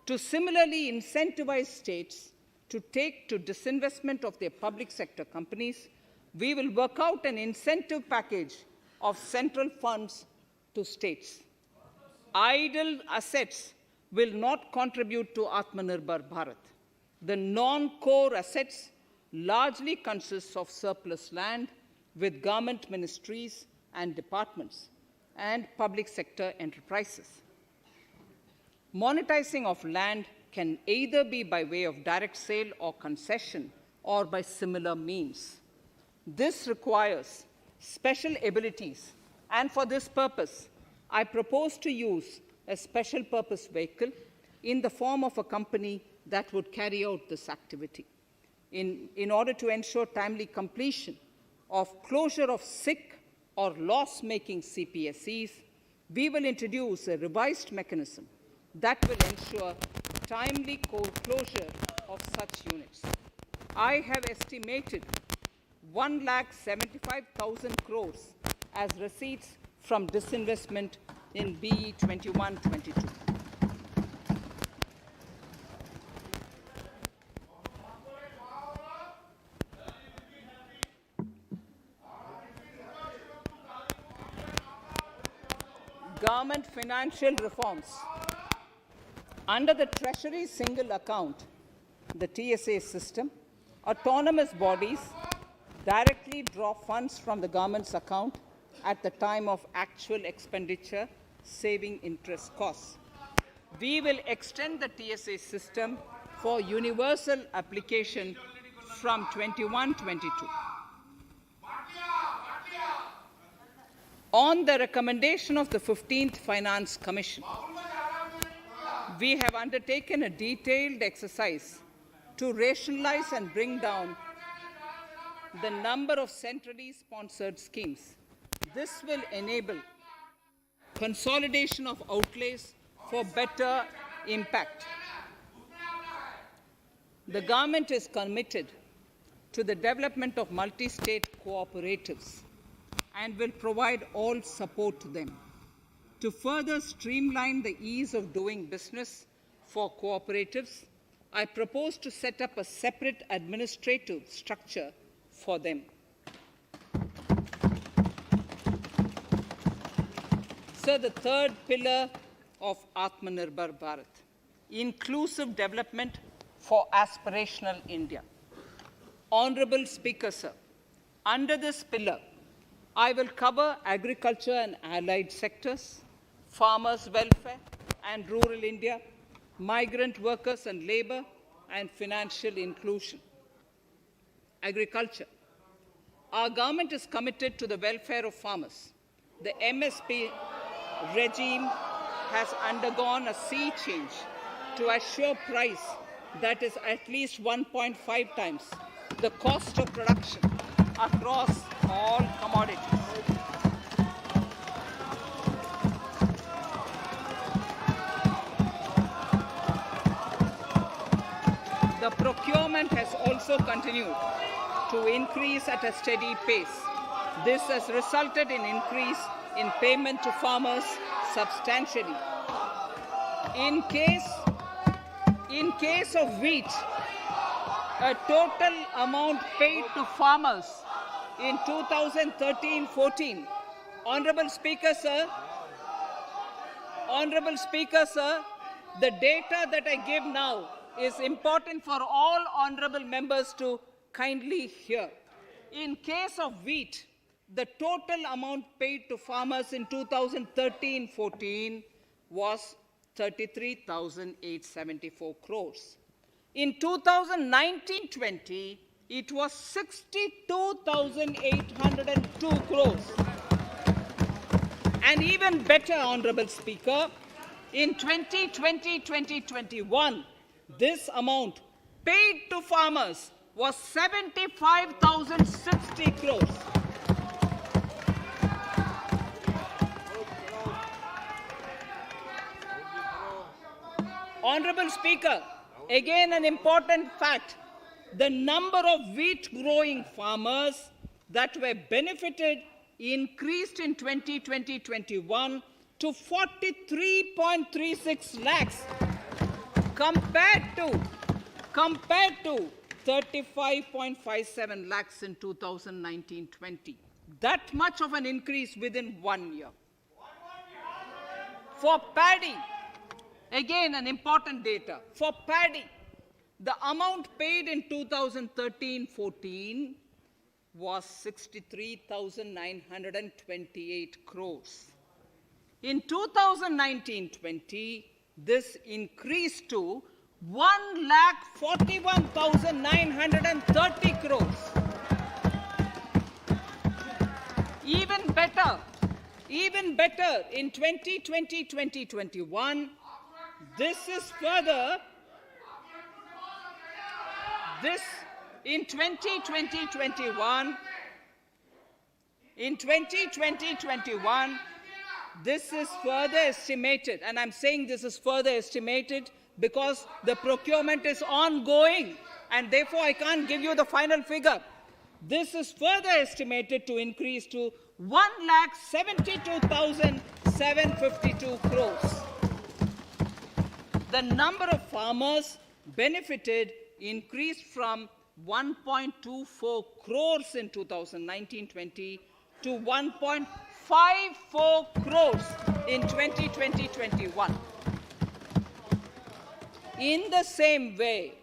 To similarly incentivize states to take to disinvestment of their public sector companies, we will work out an incentive package of central funds to states. Idle assets will not contribute to Atmanirbhar Bharat. The non-core assets largely consist of surplus land with government ministries and departments and public sector enterprises. Monetizing of land can either be by way of direct sale or concession or by similar means. This requires special abilities, and for this purpose, I propose to use a special purpose vehicle in the form of a company that would carry out this activity. In order to ensure timely completion of closure of sick or loss-making CPSEs, we will introduce a revised mechanism that will ensure timely closure of such units. I have estimated 1,75,000 crores as receipts from disinvestment in BE 21-22. Government financial reforms. Under the Treasury single account, the TSA system, autonomous bodies directly draw funds from the government's account at the time of actual expenditure, saving interest costs. We will extend the TSA system for universal application from 21-22. On the recommendation of the 15th Finance Commission, we have undertaken a detailed exercise to rationalize and bring down the number of centrally sponsored schemes. This will enable consolidation of outlays for better impact. The government is committed to the development of multi-state cooperatives and will provide all support to them. To further streamline the ease of doing business for cooperatives, I propose to set up a separate administrative structure for them. So the third pillar of Atmanirbhar Bharat, inclusive development for aspirational India. Honorable Speaker, sir, under this pillar, I will cover agriculture and allied sectors, farmers' welfare and rural India, migrant workers and labor, and financial inclusion. Agriculture. Our government is committed to the welfare of farmers. The MSP regime has undergone a sea change to assure price that is at least 1.5 times the cost of production across all commodities. The procurement has also continued to increase at a steady pace. This has resulted in increase in payment to farmers substantially. In case of wheat, a total amount paid to farmers in 2013-14, Honorable Speaker, sir, the data that I give now is important for all honorable members to kindly hear. In case of wheat, the total amount paid to farmers in 2013-14 was 33,874 crores. In 2019-20, it was 62,802 crores. And even better, Honorable Speaker, in 2020-2021, this amount paid to farmers was 75,060 crores. Honorable Speaker, again an important fact, the number of wheat growing farmers that were benefited increased in 2020-21 to 43.36 lakhs compared to 35.57 lakhs in 2019-20. That much of an increase within 1 year. For paddy, again an important data, for paddy, the amount paid in 2013-14 was 63,928 crores. In 2019-20, this increased to 1,41,930 crores. Even better, in 2020-2021, this is further, in 2020-21, this is further estimated, and I'm saying this is further estimated because the procurement is ongoing, and therefore I can't give you the final figure. This is further estimated to increase to 1,72,752 crores. The number of farmers benefited increased from 1.24 crores in 2019-20 to 1.54 crores in 2020-21. In the same way,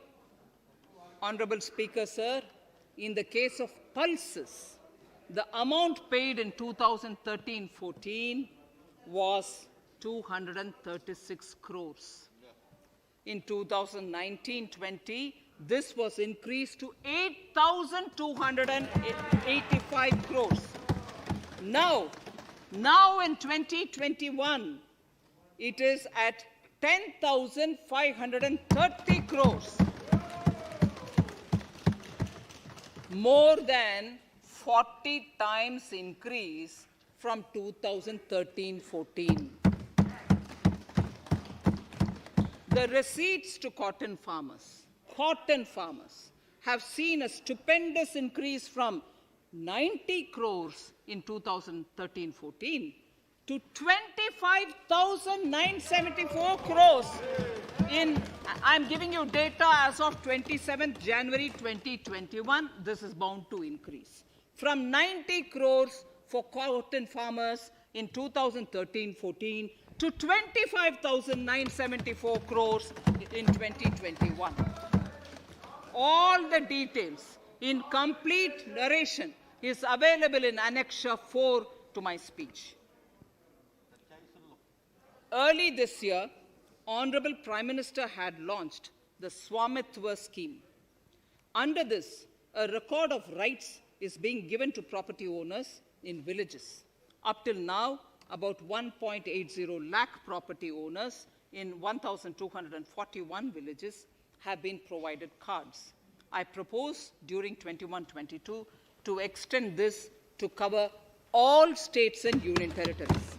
Honorable Speaker, sir, in the case of pulses, the amount paid in 2013-14 was 236 crores. In 2019-20, this was increased to 8,285 crores. Now in 2021, it is at 10,530 crores. More than 40 times increase from 2013-14. The receipts to cotton farmers have seen a stupendous increase from 90 crores in 2013-14 to 25,974 crores I'm giving you data as of 27th January 2021. This is bound to increase. From 90 crores for cotton farmers in 2013-14 to 25,974 crores in 2021. All the details in complete narration is available in Annexure 4 to my speech. Early this year, Honorable Prime Minister had launched the Swamitwa scheme. Under this, a record of rights is being given to property owners in villages. Up till now, about 1.80 lakh property owners in 1,241 villages have been provided cards. I propose during 21-22 to extend this to cover all states and union territories.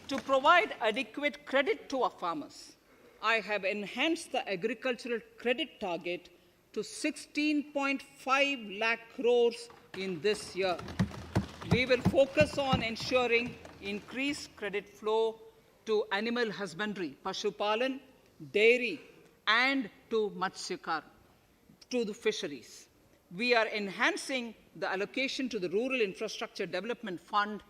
To provide adequate credit to our farmers, I have enhanced the agricultural credit target to 16.5 lakh crores in this year. We will focus on ensuring increased credit flow to animal husbandry, Pashupalan, dairy, and to Matsyakar, to the fisheries. We are enhancing the allocation to the Rural Infrastructure Development Fund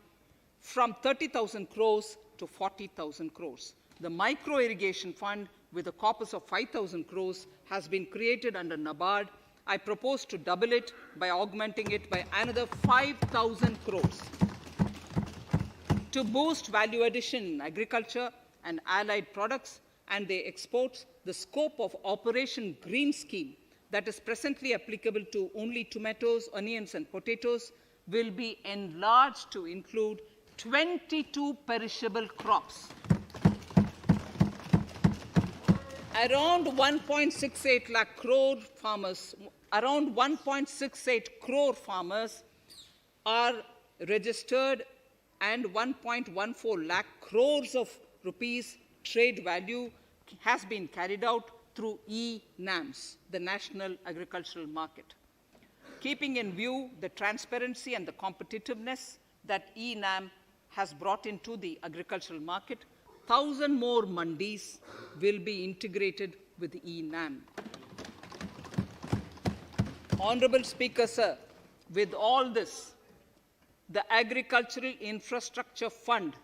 from 30,000 crores to 40,000 crores. The Micro Irrigation Fund, with a corpus of 5,000 crores, has been created under NABARD I propose to double it by augmenting it by another 5,000 crores. To boost value addition in agriculture and allied products and their exports, the scope of Operation Green Scheme that is presently applicable to only tomatoes, onions, and potatoes will be enlarged to include 22 perishable crops. Around 1.68 lakh crore farmers, around 1.68 crore farmers are registered, and 1.14 lakh crores of rupees trade value has been carried out through e-NAMs, the National Agricultural Market. Keeping in view the transparency and the competitiveness that e-NAM has brought into the agricultural market, 1,000 more mandis will be integrated with the e-NAM. Honorable Speaker, sir, with all this, the Agricultural Infrastructure Fund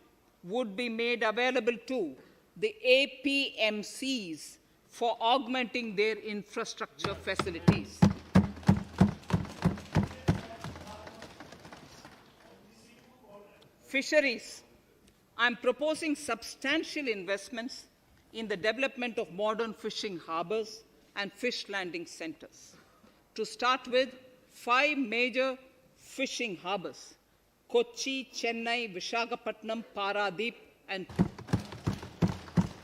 would be made available to the APMCs for augmenting their infrastructure facilities. Fisheries. I am proposing substantial investments in the development of modern fishing harbors and fish landing centers. To start with, 5 major fishing harbors: Kochi, Chennai, Visakhapatnam, Paradip, and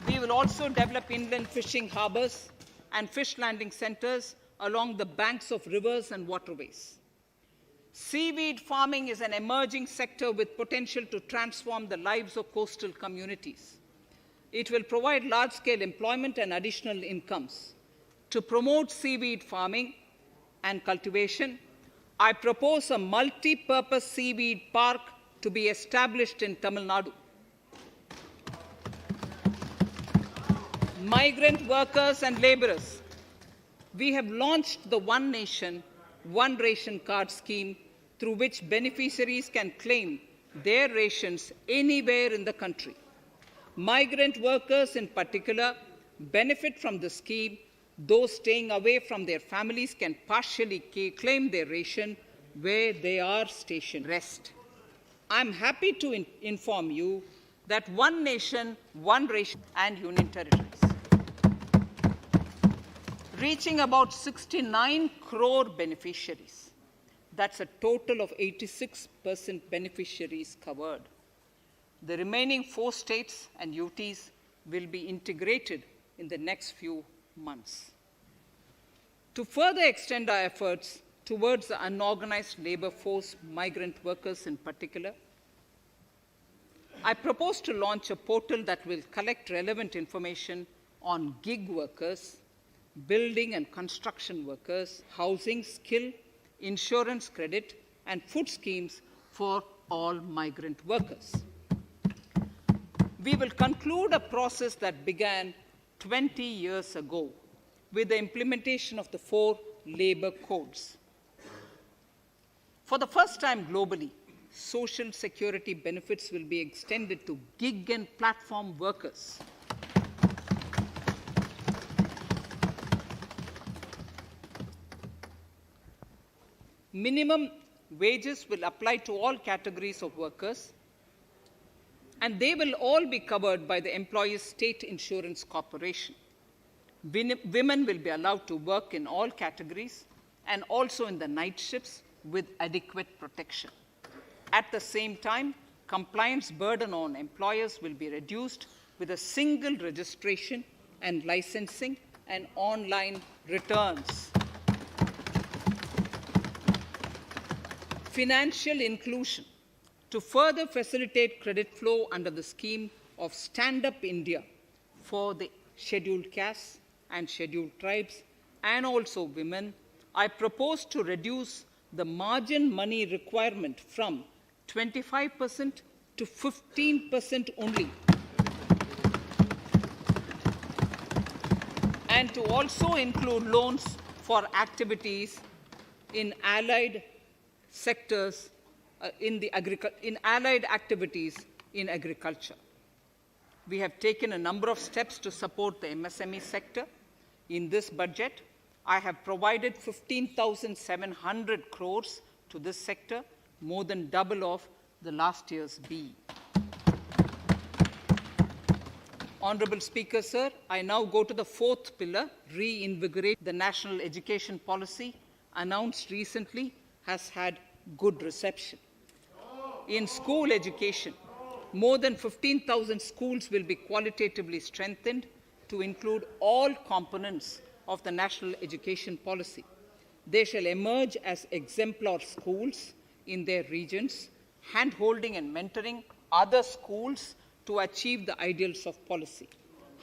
we will also develop inland fishing harbors and fish landing centers along the banks of rivers and waterways. Seaweed farming is an emerging sector with potential to transform the lives of coastal communities. It will provide large-scale employment and additional incomes. To promote seaweed farming and cultivation, I propose a multi-purpose seaweed park to be established in Tamil Nadu. Migrant workers and laborers. We have launched the One Nation, One Ration Card scheme, through which beneficiaries can claim their rations anywhere in the country. Migrant workers in particular benefit from the scheme. Those staying away from their families can partially claim their ration where they are stationed. Rest. I'm happy to inform you that One Nation, One Ration and Union Territories, reaching about 69 crore beneficiaries. That's a total of 86% beneficiaries covered. The remaining 4 states and UTs will be integrated in the next few months. To further extend our efforts towards the unorganized labor force, migrant workers in particular, I propose to launch a portal that will collect relevant information on gig workers, building and construction workers, housing, skill, insurance credit, and food schemes for all migrant workers. We will conclude a process that began 20 years ago with the implementation of the 4 labor codes. For the first time globally, social security benefits will be extended to gig and platform workers. Minimum wages will apply to all categories of workers, and they will all be covered by the Employees State Insurance Corporation. Women will be allowed to work in all categories and also in the night shifts with adequate protection. At the same time, compliance burden on employers will be reduced with a single registration and licensing and online returns. Financial inclusion. To further facilitate credit flow under the scheme of Stand Up India for the scheduled castes and scheduled tribes and also women, I propose to reduce the margin money requirement from 25% to 15% only, and to also include loans for activities in allied sectors, in allied activities in agriculture. We have taken a number of steps to support the MSME sector. In this budget, I have provided 15,700 crores to this sector, more than double of the last year's BE. Honorable Speaker, sir, I now go to the fourth pillar, reinvigorate. The national education policy announced recently has had good reception. In school education, more than 15,000 schools will be qualitatively strengthened to include all components of the national education policy. They shall emerge as exemplar schools in their regions, hand-holding and mentoring other schools to achieve the ideals of policy.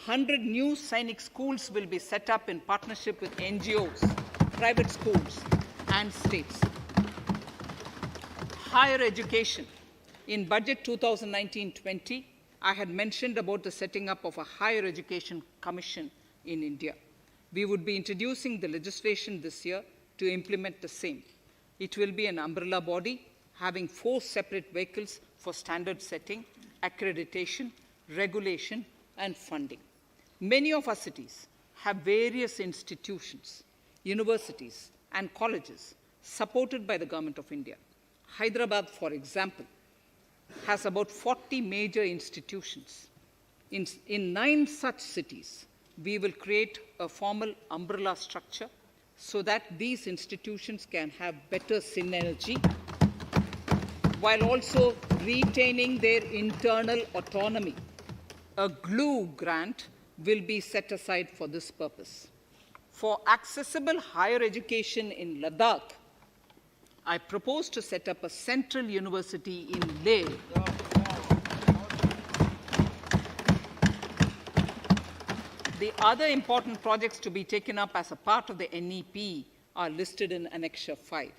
100 new Sainik schools will be set up in partnership with NGOs, private schools, and states. Higher education. In Budget 2019-20, I had mentioned about the setting up of a higher education commission in India. We would be introducing the legislation this year to implement the same. It will be an umbrella body having 4 separate vehicles for standard setting, accreditation, regulation, and funding. Many of our cities have various institutions, universities, and colleges supported by the Government of India. Hyderabad, for example, has about 40 major institutions. In 9 such cities, we will create a formal umbrella structure so that these institutions can have better synergy while also retaining their internal autonomy. A glue grant will be set aside for this purpose. For accessible higher education in Ladakh, I propose to set up a central university in Leh. The other important projects to be taken up as a part of the NEP are listed in Annexure 5.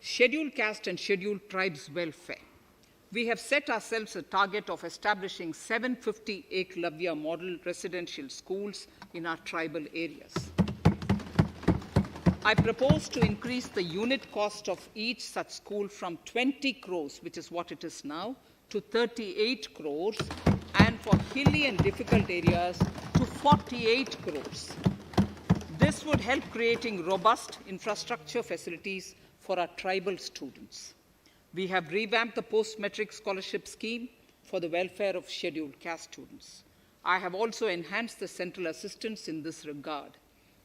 Scheduled caste and scheduled tribes welfare. We have set ourselves a target of establishing 750 Eklavya model residential schools in our tribal areas. I propose to increase the unit cost of each such school from 20 crores, which is what it is now, to 38 crores, and for hilly and difficult areas to 48 crores. This would help creating robust infrastructure facilities for our tribal students. We have revamped the post-metric scholarship scheme for the welfare of scheduled caste students. I have also enhanced the central assistance in this regard.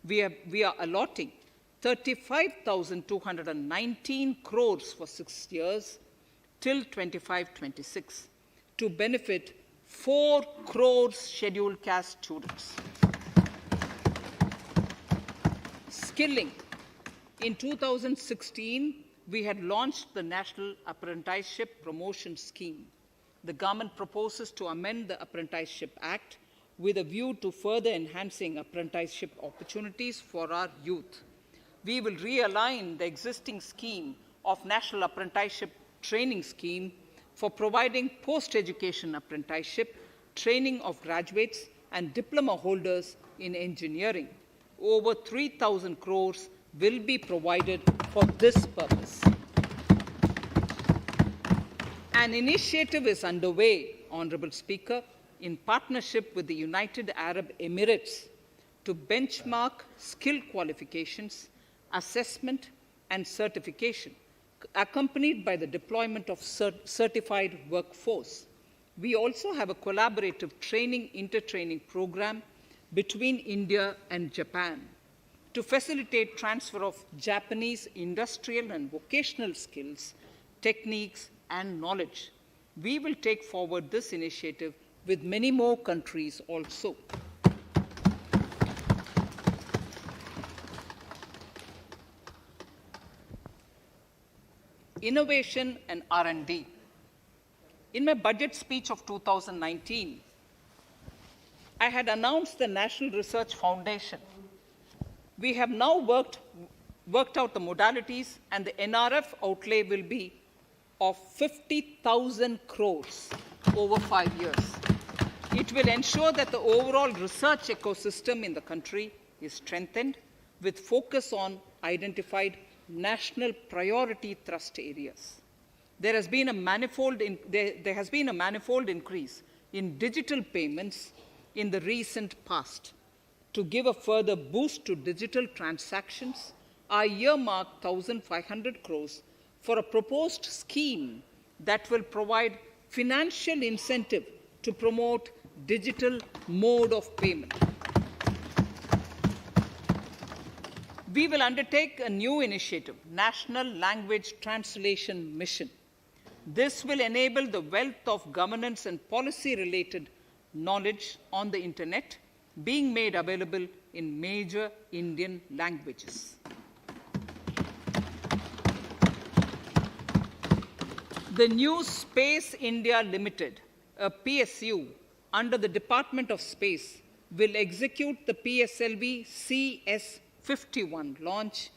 We are allotting 35,219 crores for 6 years till 25-26 to benefit 4 crores scheduled caste students. Skilling. In 2016, we had launched the National Apprenticeship Promotion Scheme. The government proposes to amend the Apprenticeship Act with a view to further enhancing apprenticeship opportunities for our youth. We will realign the existing scheme of National Apprenticeship Training Scheme for providing post-education apprenticeship, training of graduates and diploma holders in engineering. Over 3,000 crores will be provided for this purpose. An initiative is underway, Honorable Speaker, in partnership with the United Arab Emirates to benchmark skill qualifications, assessment, and certification, accompanied by the deployment of certified workforce. We also have a collaborative training, intertraining program between India and Japan to facilitate transfer of Japanese industrial and vocational skills, techniques, and knowledge. We will take forward this initiative with many more countries also. Innovation and R&D. In my budget speech of 2019, I had announced the National Research Foundation. We have now worked out the modalities, and the NRF outlay will be of 50,000 crores over 5 years. It will ensure that the overall research ecosystem in the country is strengthened with focus on identified national priority thrust areas. There has been a manifold increase in digital payments in the recent past. to give a further boost to digital transactions, I earmark 1,500 crores for a proposed scheme that will provide financial incentive to promote digital mode of payment. We will undertake a new initiative, National Language Translation Mission. This will enable the wealth of governance and policy-related knowledge on the internet being made available in major Indian languages. The new Space India Limited, a PSU under the Department of Space, will execute the PSLV CS-51 launch,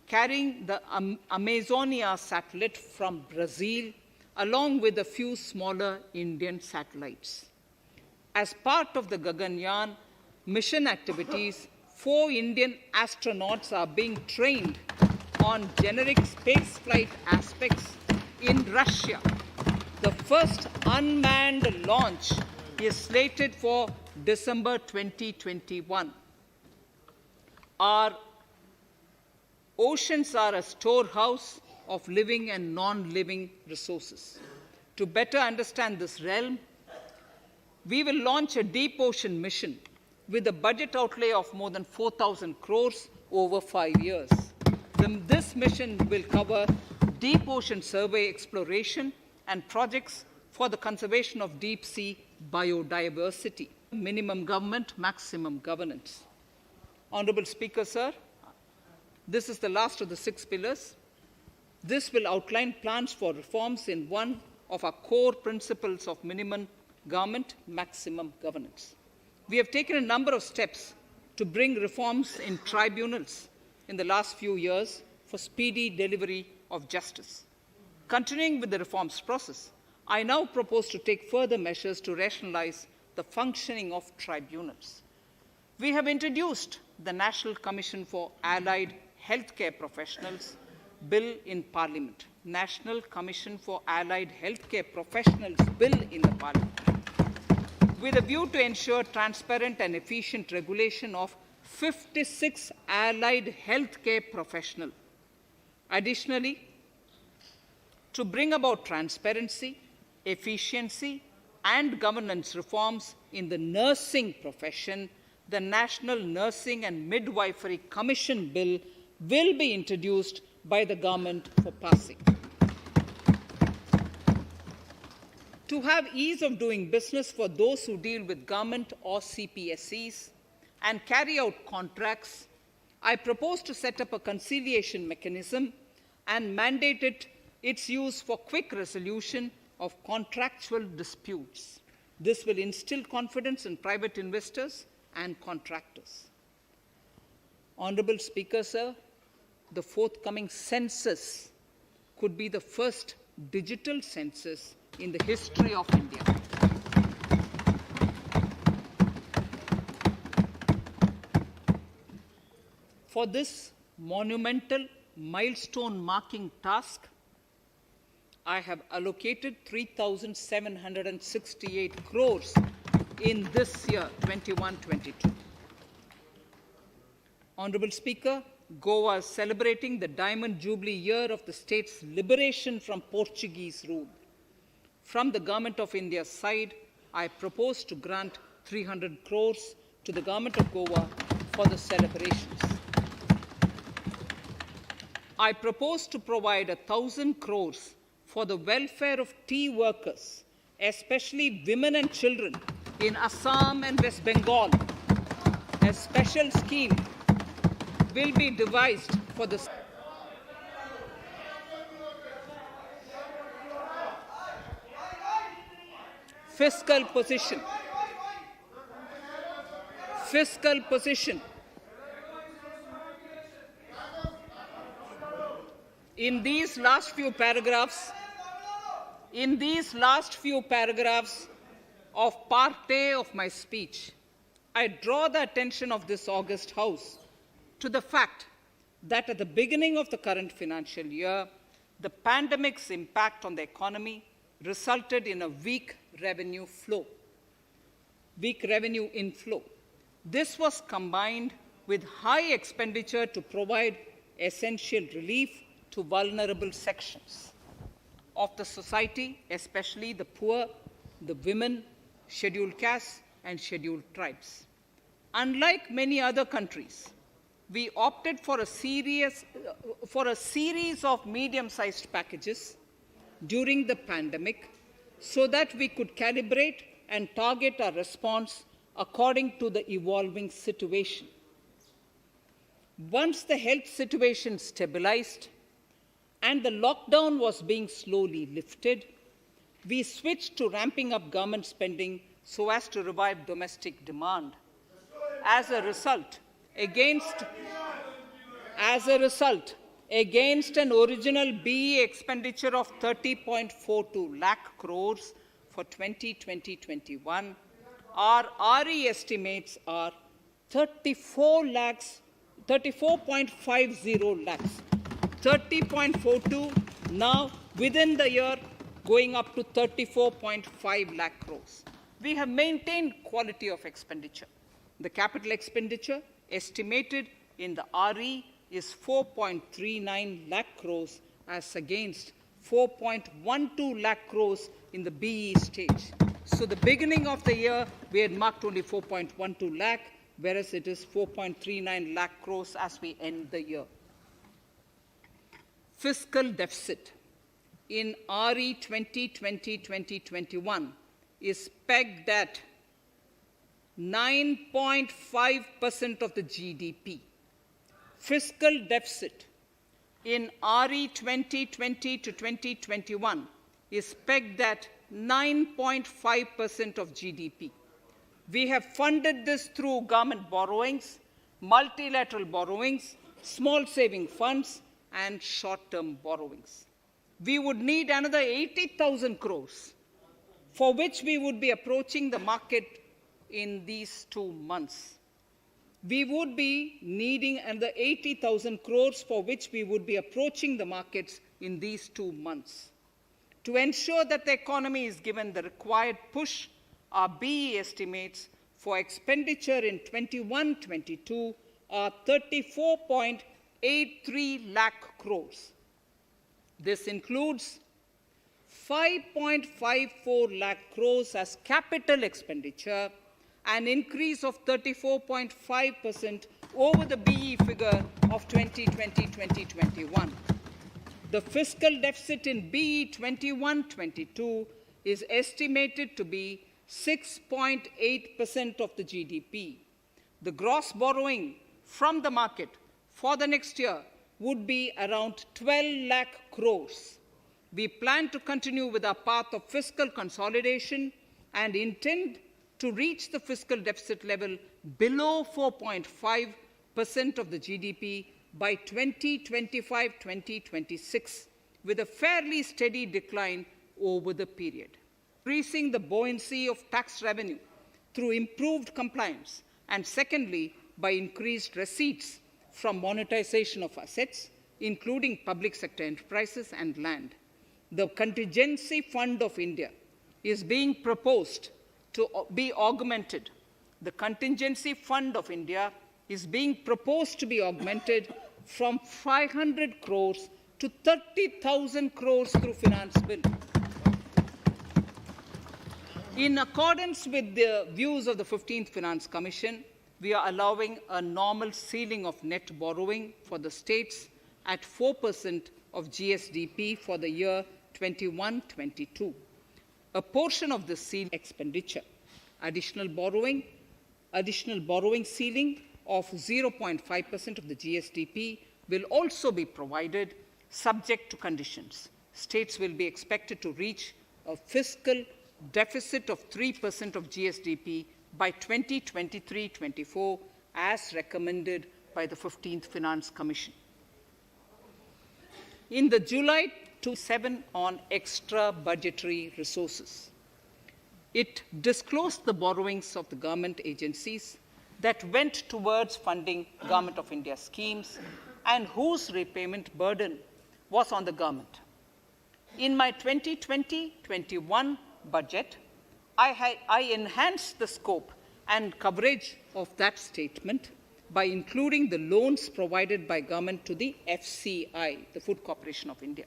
carrying the Amazonia satellite from Brazil, along with a few smaller Indian satellites. As part of the Gaganyaan mission activities, 4 Indian astronauts are being trained on generic spaceflight aspects in Russia. The first unmanned launch is slated for December 2021. Our oceans are a storehouse of living and non-living resources. To better understand this realm, we will launch a deep ocean mission with a budget outlay of more than 4,000 crores over 5 years. This mission will cover deep ocean survey exploration and projects for the conservation of deep sea biodiversity. Minimum government, maximum governance. Honorable Speaker, sir, this is the last of the 6 pillars. This will outline plans for reforms in one of our core principles of minimum government, maximum governance. We have taken a number of steps to bring reforms in tribunals in the last few years for speedy delivery of justice. Continuing with the reforms process, I now propose to take further measures to rationalize the functioning of tribunals. We have introduced the National Commission for Allied Healthcare Professionals Bill in Parliament. National Commission for Allied Healthcare Professionals Bill in the Parliament, with a view to ensure transparent and efficient regulation of 56 allied healthcare professionals. Additionally, to bring about transparency, efficiency, and governance reforms in the nursing profession, the National Nursing and Midwifery Commission Bill will be introduced by the government for passing. To have ease of doing business for those who deal with government or CPSEs and carry out contracts, I propose to set up a conciliation mechanism and mandate its use for quick resolution of contractual disputes. This will instill confidence in private investors and contractors. Honorable Speaker, sir, the forthcoming census could be the first digital census in the history of India. For this monumental milestone marking task, I have allocated 3,768 crores in this year, 21-22. Honorable Speaker, Goa is celebrating the Diamond Jubilee year of the state's liberation from Portuguese rule. From the Government of India's side, I propose to grant 300 crores to the Government of Goa for the celebrations. I propose to provide 1,000 crores for the welfare of tea workers, especially women and children in Assam and West Bengal. A special scheme will be devised for the fiscal position. Fiscal position. In these last few paragraphs of part A of my speech, I draw the attention of this august House to the fact that at the beginning of the current financial year, the pandemic's impact on the economy resulted in a weak revenue inflow. This was combined with high expenditure to provide essential relief to vulnerable sections of the society, especially the poor, the women, scheduled castes, and scheduled tribes. Unlike many other countries, we opted for a series of medium-sized packages during the pandemic so that we could calibrate and target our response according to the evolving situation. Once the health situation stabilized and the lockdown was being slowly lifted, we switched to ramping up government spending so as to revive domestic demand. As a result, against an original BE expenditure of 30.42 lakh crores for 2020-21, our RE estimates are 34.50 lakhs. 30.42 now within the year going up to 34.5 lakh crores. We have maintained quality of expenditure. The capital expenditure estimated in the RE is 4.39 lakh crores as against 4.12 lakh crores in the BE stage. So the beginning of the year, we had marked only 4.12 lakh, whereas it is 4.39 lakh crores as we end the year. Fiscal deficit in RE 2020-2021 is pegged at 9.5% of the GDP. Fiscal deficit in RE 2020 to 2021 is pegged at 9.5% of GDP. We have funded this through government borrowings, multilateral borrowings, small saving funds, and short-term borrowings. We would need another 80,000 crores, for which we would be approaching the market in these 2 months. We would be needing another 80,000 crores, for which we would be approaching the markets in these 2 months. To ensure that the economy is given the required push, our BE estimates for expenditure in 21-22 are 34.83 lakh crores. This includes 5.54 lakh crores as capital expenditure, an increase of 34.5% over the BE figure of 2020-2021. The fiscal deficit in BE 21-22 is estimated to be 6.8% of the GDP. The gross borrowing from the market for the next year would be around 12 lakh crores. We plan to continue with our path of fiscal consolidation and intend to reach the fiscal deficit level below 4.5% of the GDP by 2025-2026, with a fairly steady decline over the period. Increasing the buoyancy of tax revenue through improved compliance, and secondly, by increased receipts from monetization of assets, including public sector enterprises and land. The Contingency Fund of India is being proposed to be augmented. The Contingency Fund of India is being proposed to be augmented from 500 crores to 30,000 crores through finance bill. In accordance with the views of the 15th Finance Commission, we are allowing a normal ceiling of net borrowing for the states at 4% of GSDP for the year 21-22. A portion of the ceiling expenditure, additional borrowing ceiling of 0.5% of the GSDP will also be provided subject to conditions. States will be expected to reach a fiscal deficit of 3% of GSDP by 2023-24 as recommended by the 15th Finance Commission. In the July 27 on extra budgetary resources, it disclosed the borrowings of the government agencies that went towards funding Government of India schemes and whose repayment burden was on the government. In my 2020-21 budget, I enhanced the scope and coverage of that statement by including the loans provided by government to the FCI, the Food Corporation of India.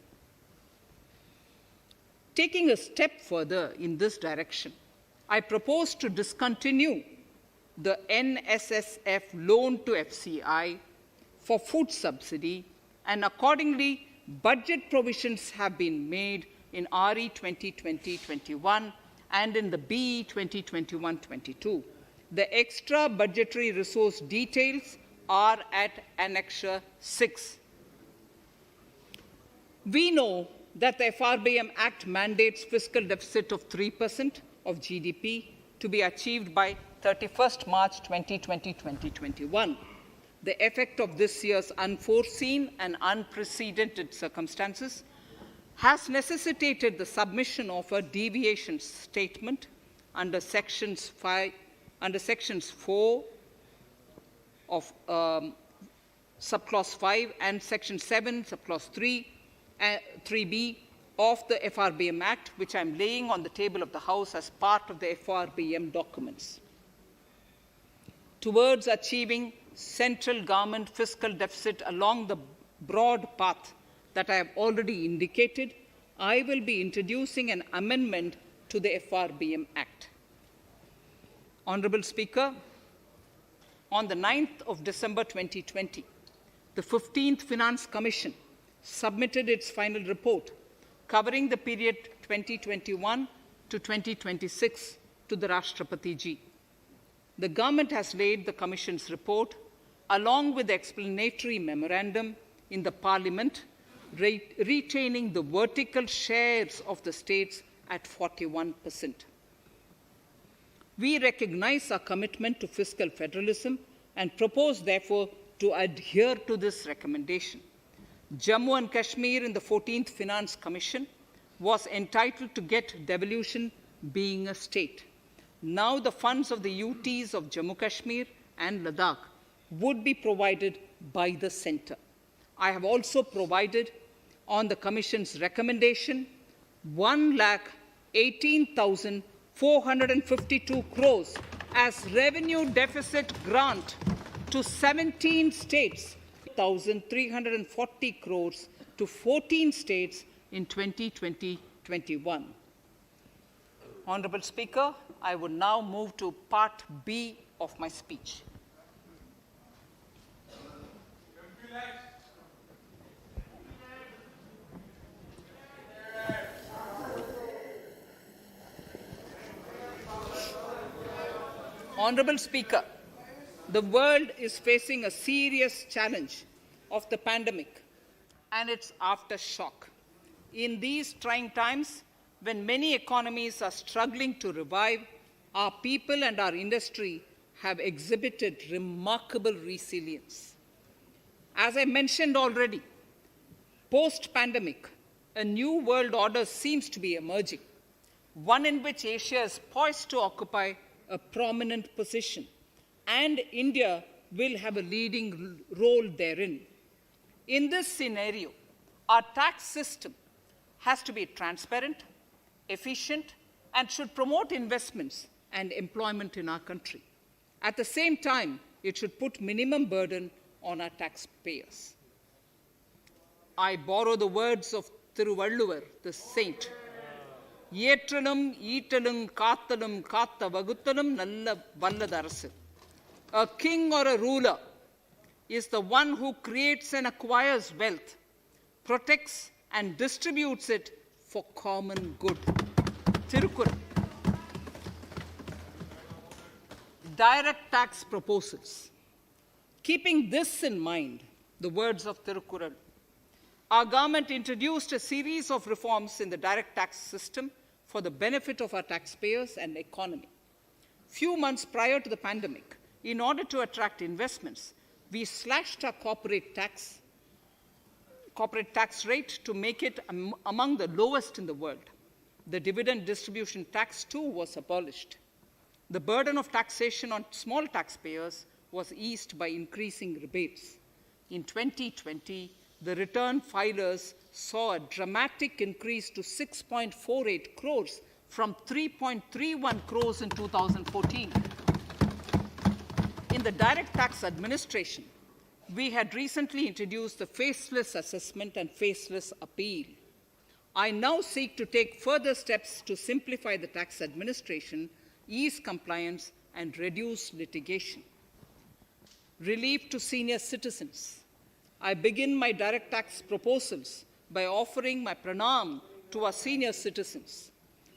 Taking a step further in this direction, I propose to discontinue the NSSF loan to FCI for food subsidy, and accordingly, budget provisions have been made in RE 2020-21 and in the BE 2021-22. The extra budgetary resource details are at Annexure 6. We know that the FRBM Act mandates fiscal deficit of 3% of GDP to be achieved by 31st March 2020-2021. The effect of this year's unforeseen and unprecedented circumstances has necessitated the submission of a deviation statement under Sections 4 of Subclause 5 and Section 7, Subclause 3b of the FRBM Act, which I am laying on the table of the House as part of the FRBM documents. Towards achieving central government fiscal deficit along the broad path that I have already indicated, I will be introducing an amendment to the FRBM Act. Honorable Speaker, on the 9th of December 2020, the 15th Finance Commission submitted its final report covering the period 2021 to 2026 to the Rashtrapati Ji. The government has laid the Commission's report along with the explanatory memorandum in the Parliament, retaining the vertical shares of the states at 41%. We recognize our commitment to fiscal federalism and propose, therefore, to adhere to this recommendation. Jammu and Kashmir in the 14th Finance Commission was entitled to get devolution being a state. Now the funds of the UTs of Jammu Kashmir and Ladakh would be provided by the centre. I have also provided on the Commission's recommendation 1,18,452 crores as revenue deficit grant to 17 states, 1,340 crores to 14 states in 2020-21. Honourable Speaker, I would now move to Part B of my speech. Honourable Speaker, the world is facing a serious challenge of the pandemic and its aftershock. In these trying times, when many economies are struggling to revive, our people and our industry have exhibited remarkable resilience. As I mentioned already, post-pandemic, a new world order seems to be emerging, one in which Asia is poised to occupy a prominent position, and India will have a leading role therein. In this scenario, our tax system has to be transparent, efficient, and should promote investments and employment in our country. At the same time, it should put minimum burden on our taxpayers. I borrow the words of Thiruvalluvar, the saint. Yetralum, Eatalum, Kathalum, Katha Vaguthalum, Nalla Valladarasu. A king or a ruler is the one who creates and acquires wealth, protects and distributes it for common good. Tirukkural. Direct tax proposals. Keeping this in mind, the words of Tirukkural, our government introduced a series of reforms in the direct tax system for the benefit of our taxpayers and economy. Few months prior to the pandemic, in order to attract investments, we slashed our corporate tax rate to make it among the lowest in the world. The dividend distribution tax too was abolished. The burden of taxation on small taxpayers was eased by increasing rebates. In 2020, the return filers saw a dramatic increase to 6.48 crores from 3.31 crores in 2014. the direct tax administration, we had recently introduced the faceless assessment and faceless appeal. I now seek to take further steps to simplify the tax administration, ease compliance, and reduce litigation. Relief to senior citizens. I begin my direct tax proposals by offering my pranam to our senior citizens.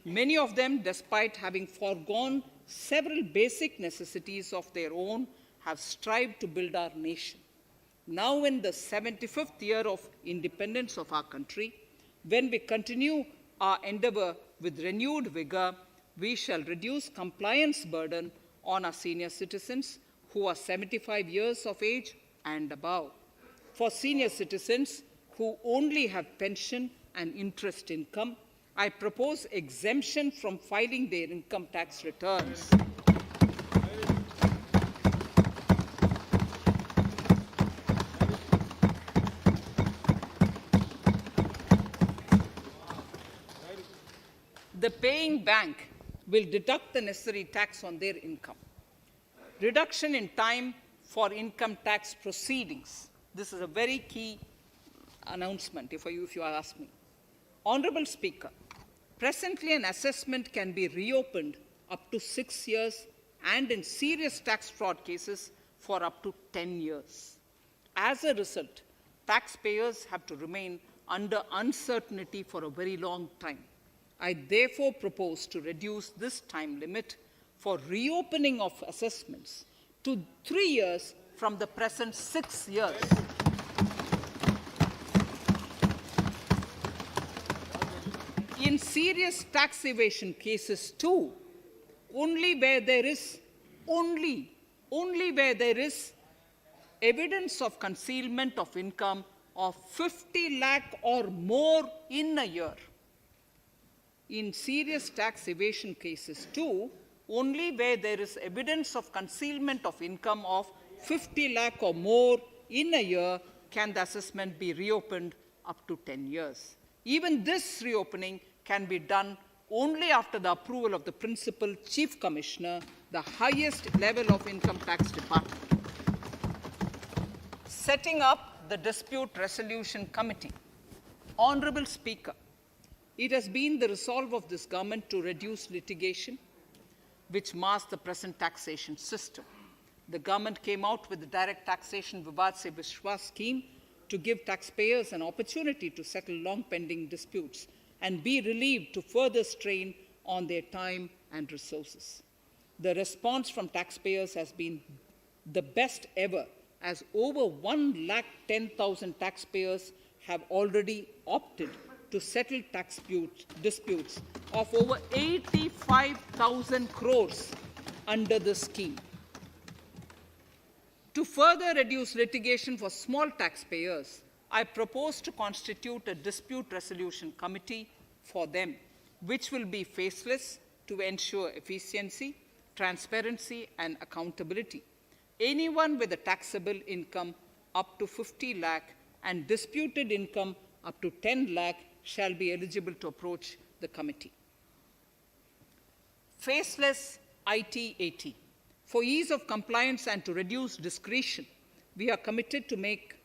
Many of them, despite having foregone several basic necessities of their own, have strived to build our nation. Now, in the 75th year of independence of our country, when we continue our endeavor with renewed vigor, we shall reduce compliance burden on our senior citizens who are 75 years of age and above. For senior citizens who only have pension and interest income, I propose exemption from filing their income tax returns. The paying bank will deduct the necessary tax on their income. Reduction in time for income tax proceedings. This is a very key announcement, if you ask me. Honorable Speaker, presently an assessment can be reopened up to 6 years and in serious tax fraud cases for up to 10 years. As a result, taxpayers have to remain under uncertainty for a very long time. I therefore propose to reduce this time limit for reopening of assessments to 3 years from the present 6 years. In serious tax evasion cases too, only where there is evidence of concealment of income of 50 lakh or more in a year. In serious tax evasion cases too, only where there is evidence of concealment of income of 50 lakh or more in a year can the assessment be reopened up to 10 years. Even this reopening can be done only after the approval of the Principal Chief Commissioner, the highest level of Income Tax Department. Setting up the Dispute Resolution Committee. Honorable Speaker, it has been the resolve of this government to reduce litigation, which mars the present taxation system. The government came out with the Direct Taxation Vivad Se Vishwas scheme to give taxpayers an opportunity to settle long-pending disputes and be relieved to further strain on their time and resources. The response from taxpayers has been the best ever, as over 110,000 taxpayers have already opted to settle tax disputes of over 85,000 crores under the scheme. To further reduce litigation for small taxpayers, I propose to constitute a dispute resolution committee for them, which will be faceless to ensure efficiency, transparency, and accountability. Anyone with a taxable income up to 50 lakh and disputed income up to 10 lakh shall be eligible to approach the committee. Faceless IT-AT. For ease of compliance and to reduce discretion, we are committed to make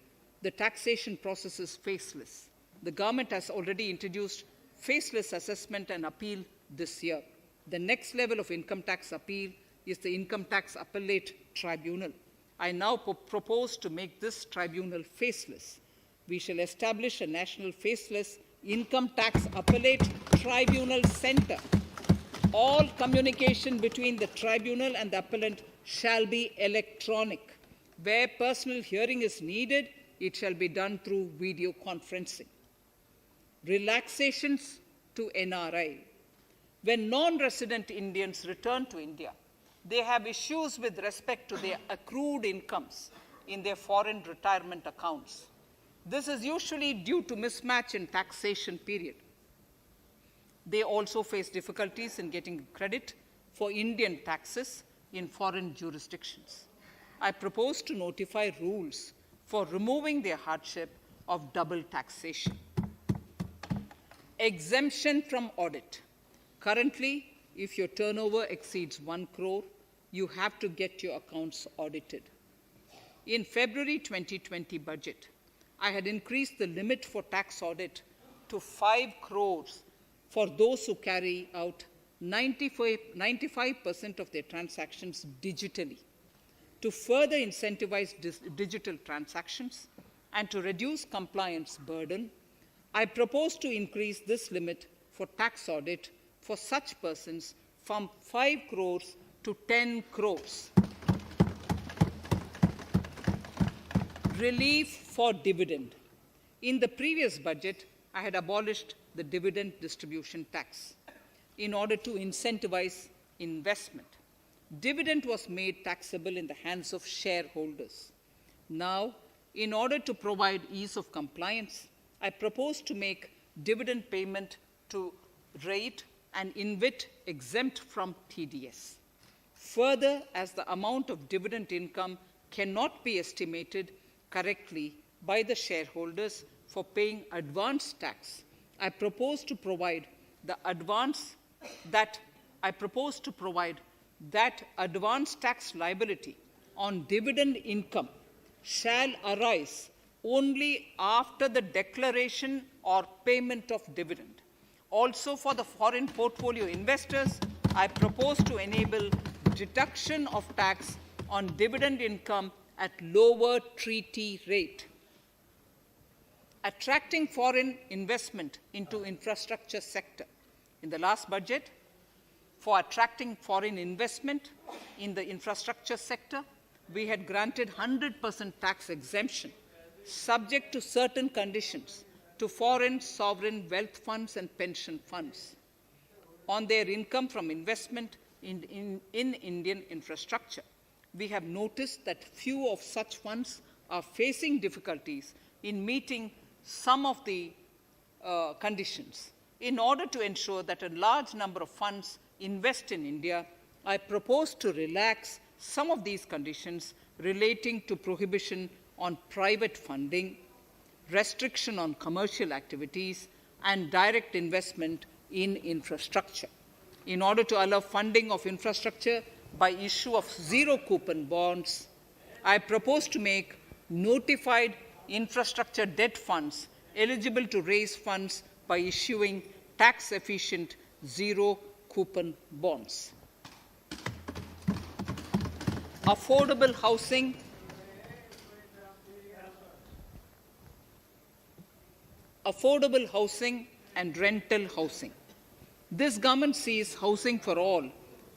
the taxation processes faceless. The government has already introduced faceless assessment and appeal this year. The next level of income tax appeal is the Income Tax Appellate Tribunal. I now propose to make this tribunal faceless. We shall establish a national faceless Income Tax Appellate Tribunal Center. All communication between the tribunal and the appellant shall be electronic. Where personal hearing is needed, it shall be done through video conferencing. Relaxations to NRI. When non-resident Indians return to India, they have issues with respect to their accrued incomes in their foreign retirement accounts. This is usually due to mismatch in taxation period. They also face difficulties in getting credit for Indian taxes in foreign jurisdictions. I propose to notify rules for removing their hardship of double taxation. Exemption from audit. Currently, if your turnover exceeds 1 crore, you have to get your accounts audited. In February 2020 budget, I had increased the limit for tax audit to 5 crores for those who carry out 95% of their transactions digitally. To further incentivize digital transactions and to reduce compliance burden, I propose to increase this limit for tax audit for such persons from 5 crores to 10 crores. Relief for dividend. In the previous budget, I had abolished the dividend distribution tax in order to incentivize investment. Dividend was made taxable in the hands of shareholders. Now, in order to provide ease of compliance, I propose to make dividend payment to rate and InvIT exempt from TDS. Further, as the amount of dividend income cannot be estimated correctly by the shareholders for paying advance tax, I propose to provide that advance tax liability on dividend income shall arise only after the declaration or payment of dividend. Also, for the foreign portfolio investors, I propose to enable deduction of tax on dividend income at lower treaty rate. Attracting foreign investment into infrastructure sector. In the last budget, for attracting foreign investment in the infrastructure sector, we had granted 100% tax exemption, subject to certain conditions, to foreign sovereign wealth funds and pension funds on their income from investment in Indian infrastructure. We have noticed that few of such funds are facing difficulties in meeting some of the conditions. In order to ensure that a large number of funds invest in India, I propose to relax some of these conditions relating to prohibition on private funding, restriction on commercial activities, and direct investment in infrastructure. In order to allow funding of infrastructure by issue of zero-coupon bonds, I propose to make notified infrastructure debt funds eligible to raise funds by issuing tax-efficient zero-coupon bonds. Affordable housing. Affordable housing and rental housing. This government sees housing for all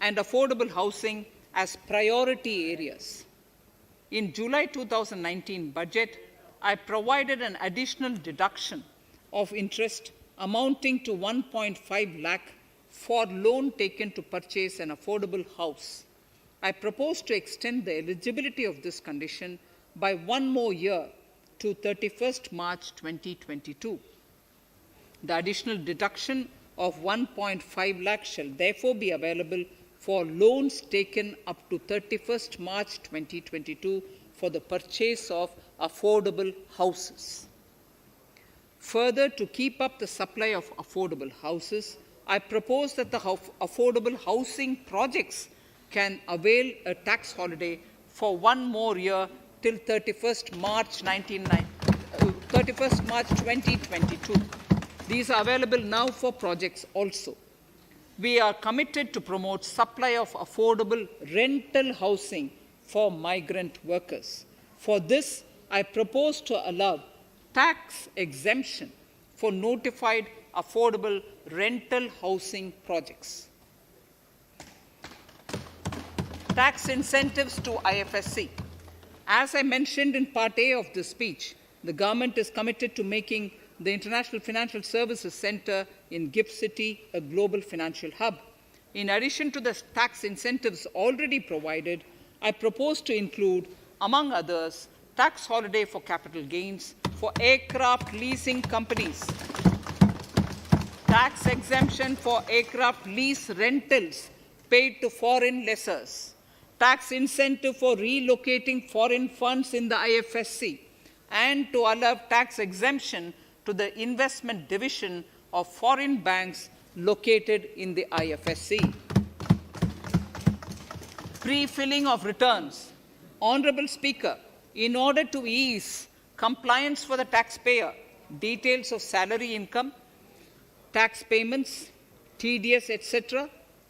and affordable housing as priority areas. In July 2019 budget, I provided an additional deduction of interest amounting to 1.5 lakh for loan taken to purchase an affordable house. I propose to extend the eligibility of this condition by 1 more year to 31st March 2022. The additional deduction of 1.5 lakh shall therefore be available for loans taken up to 31st March 2022 for the purchase of affordable houses. Further, to keep up the supply of affordable houses, I propose that the affordable housing projects can avail a tax holiday for 1 more year till 31st March 2022. These are available now for projects also. We are committed to promote supply of affordable rental housing for migrant workers. For this, I propose to allow tax exemption for notified affordable rental housing projects. Tax incentives to IFSC. As I mentioned in Part A of this speech, the government is committed to making the International Financial Services Center in GIFT City a global financial hub. In addition to the tax incentives already provided, I propose to include, among others, tax holiday for capital gains for aircraft leasing companies, tax exemption for aircraft lease rentals paid to foreign lessors, tax incentive for relocating foreign funds in the IFSC, and to allow tax exemption to the investment division of foreign banks located in the IFSC. pre-filling of returns. Honorable Speaker, in order to ease compliance for the taxpayer, details of salary income, tax payments, TDS, etc.,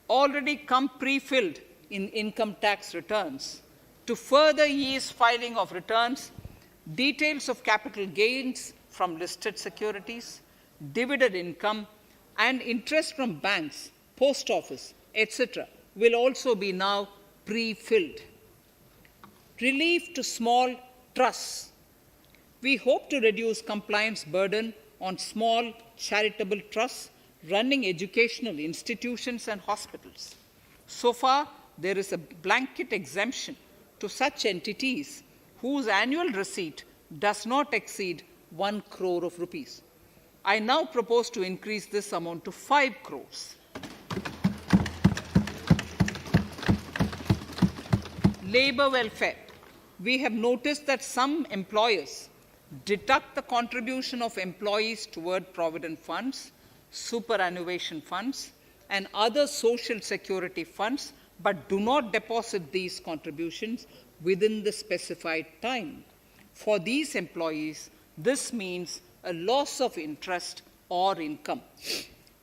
already come pre-filled in income tax returns. To further ease filing of returns, details of capital gains from listed securities, dividend income, and interest from banks, post office, etc., will also be now pre-filled. Relief to small trusts. We hope to reduce compliance burden on small charitable trusts running educational institutions and hospitals. So far, there is a blanket exemption to such entities whose annual receipt does not exceed 1 crore of rupees. I now propose to increase this amount to 5 crores. Labour welfare. We have noticed that some employers deduct the contribution of employees toward provident funds, superannuation funds, and other social security funds, but do not deposit these contributions within the specified time. For these employees, this means a loss of interest or income.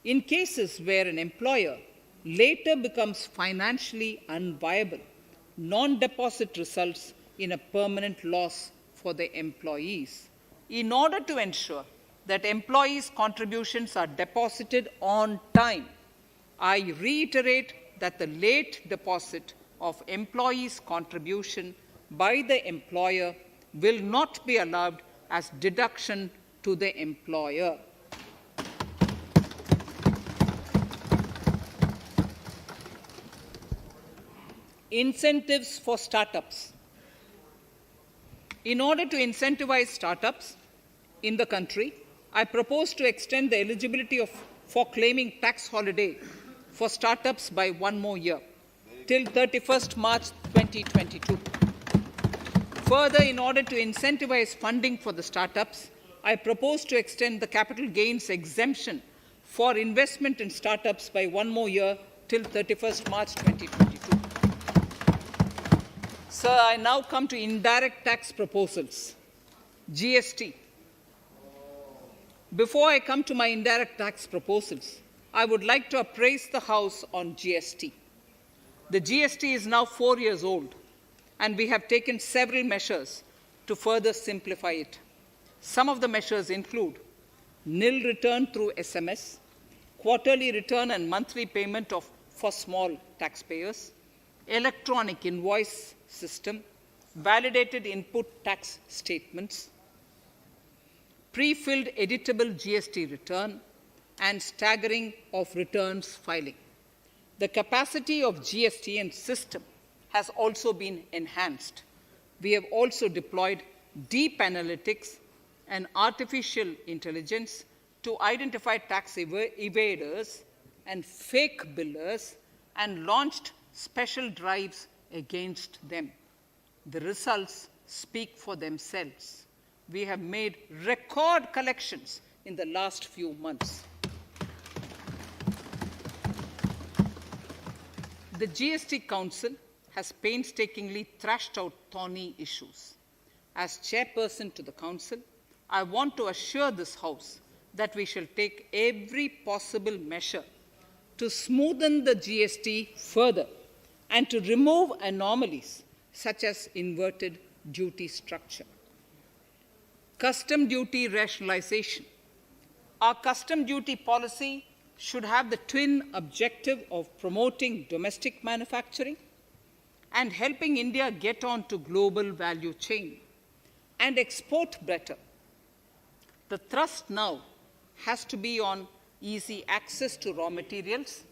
In cases where an employer later becomes financially unviable, non-deposit results in a permanent loss for the employees. In order to ensure that employees' contributions are deposited on time, I reiterate that the late deposit of employees' contribution by the employer will not be allowed as deduction to the employer. Incentives for startups. In order to incentivize startups in the country, I propose to extend the eligibility for claiming tax holiday for startups by 1 more year, till 31st March 2022. Further, in order to incentivize funding for the startups, I propose to extend the capital gains exemption for investment in startups by 1 more year, till 31st March 2022. Sir, I now come to indirect tax proposals. GST. Before I come to my indirect tax proposals, I would like to appraise the House on GST. The GST is now 4 years old, and we have taken several measures to further simplify it. Some of the measures include nil return through SMS, quarterly return and monthly payment for small taxpayers, electronic invoice system, validated input tax statements, pre-filled editable GST return, and staggering of returns filing. The capacity of GST and system has also been enhanced. We have also deployed deep analytics and artificial intelligence to identify tax evaders and fake billers and launched special drives against them. The results speak for themselves. We have made record collections in the last few months. The GST Council has painstakingly thrashed out thorny issues. As chairperson to the Council, I want to assure this House that we shall take every possible measure to smoothen the GST further and to remove anomalies such as inverted duty structure. Custom duty rationalization. Our custom duty policy should have the twin objective of promoting domestic manufacturing and helping India get on to global value chain and export better. The thrust now has to be on easy access to raw materials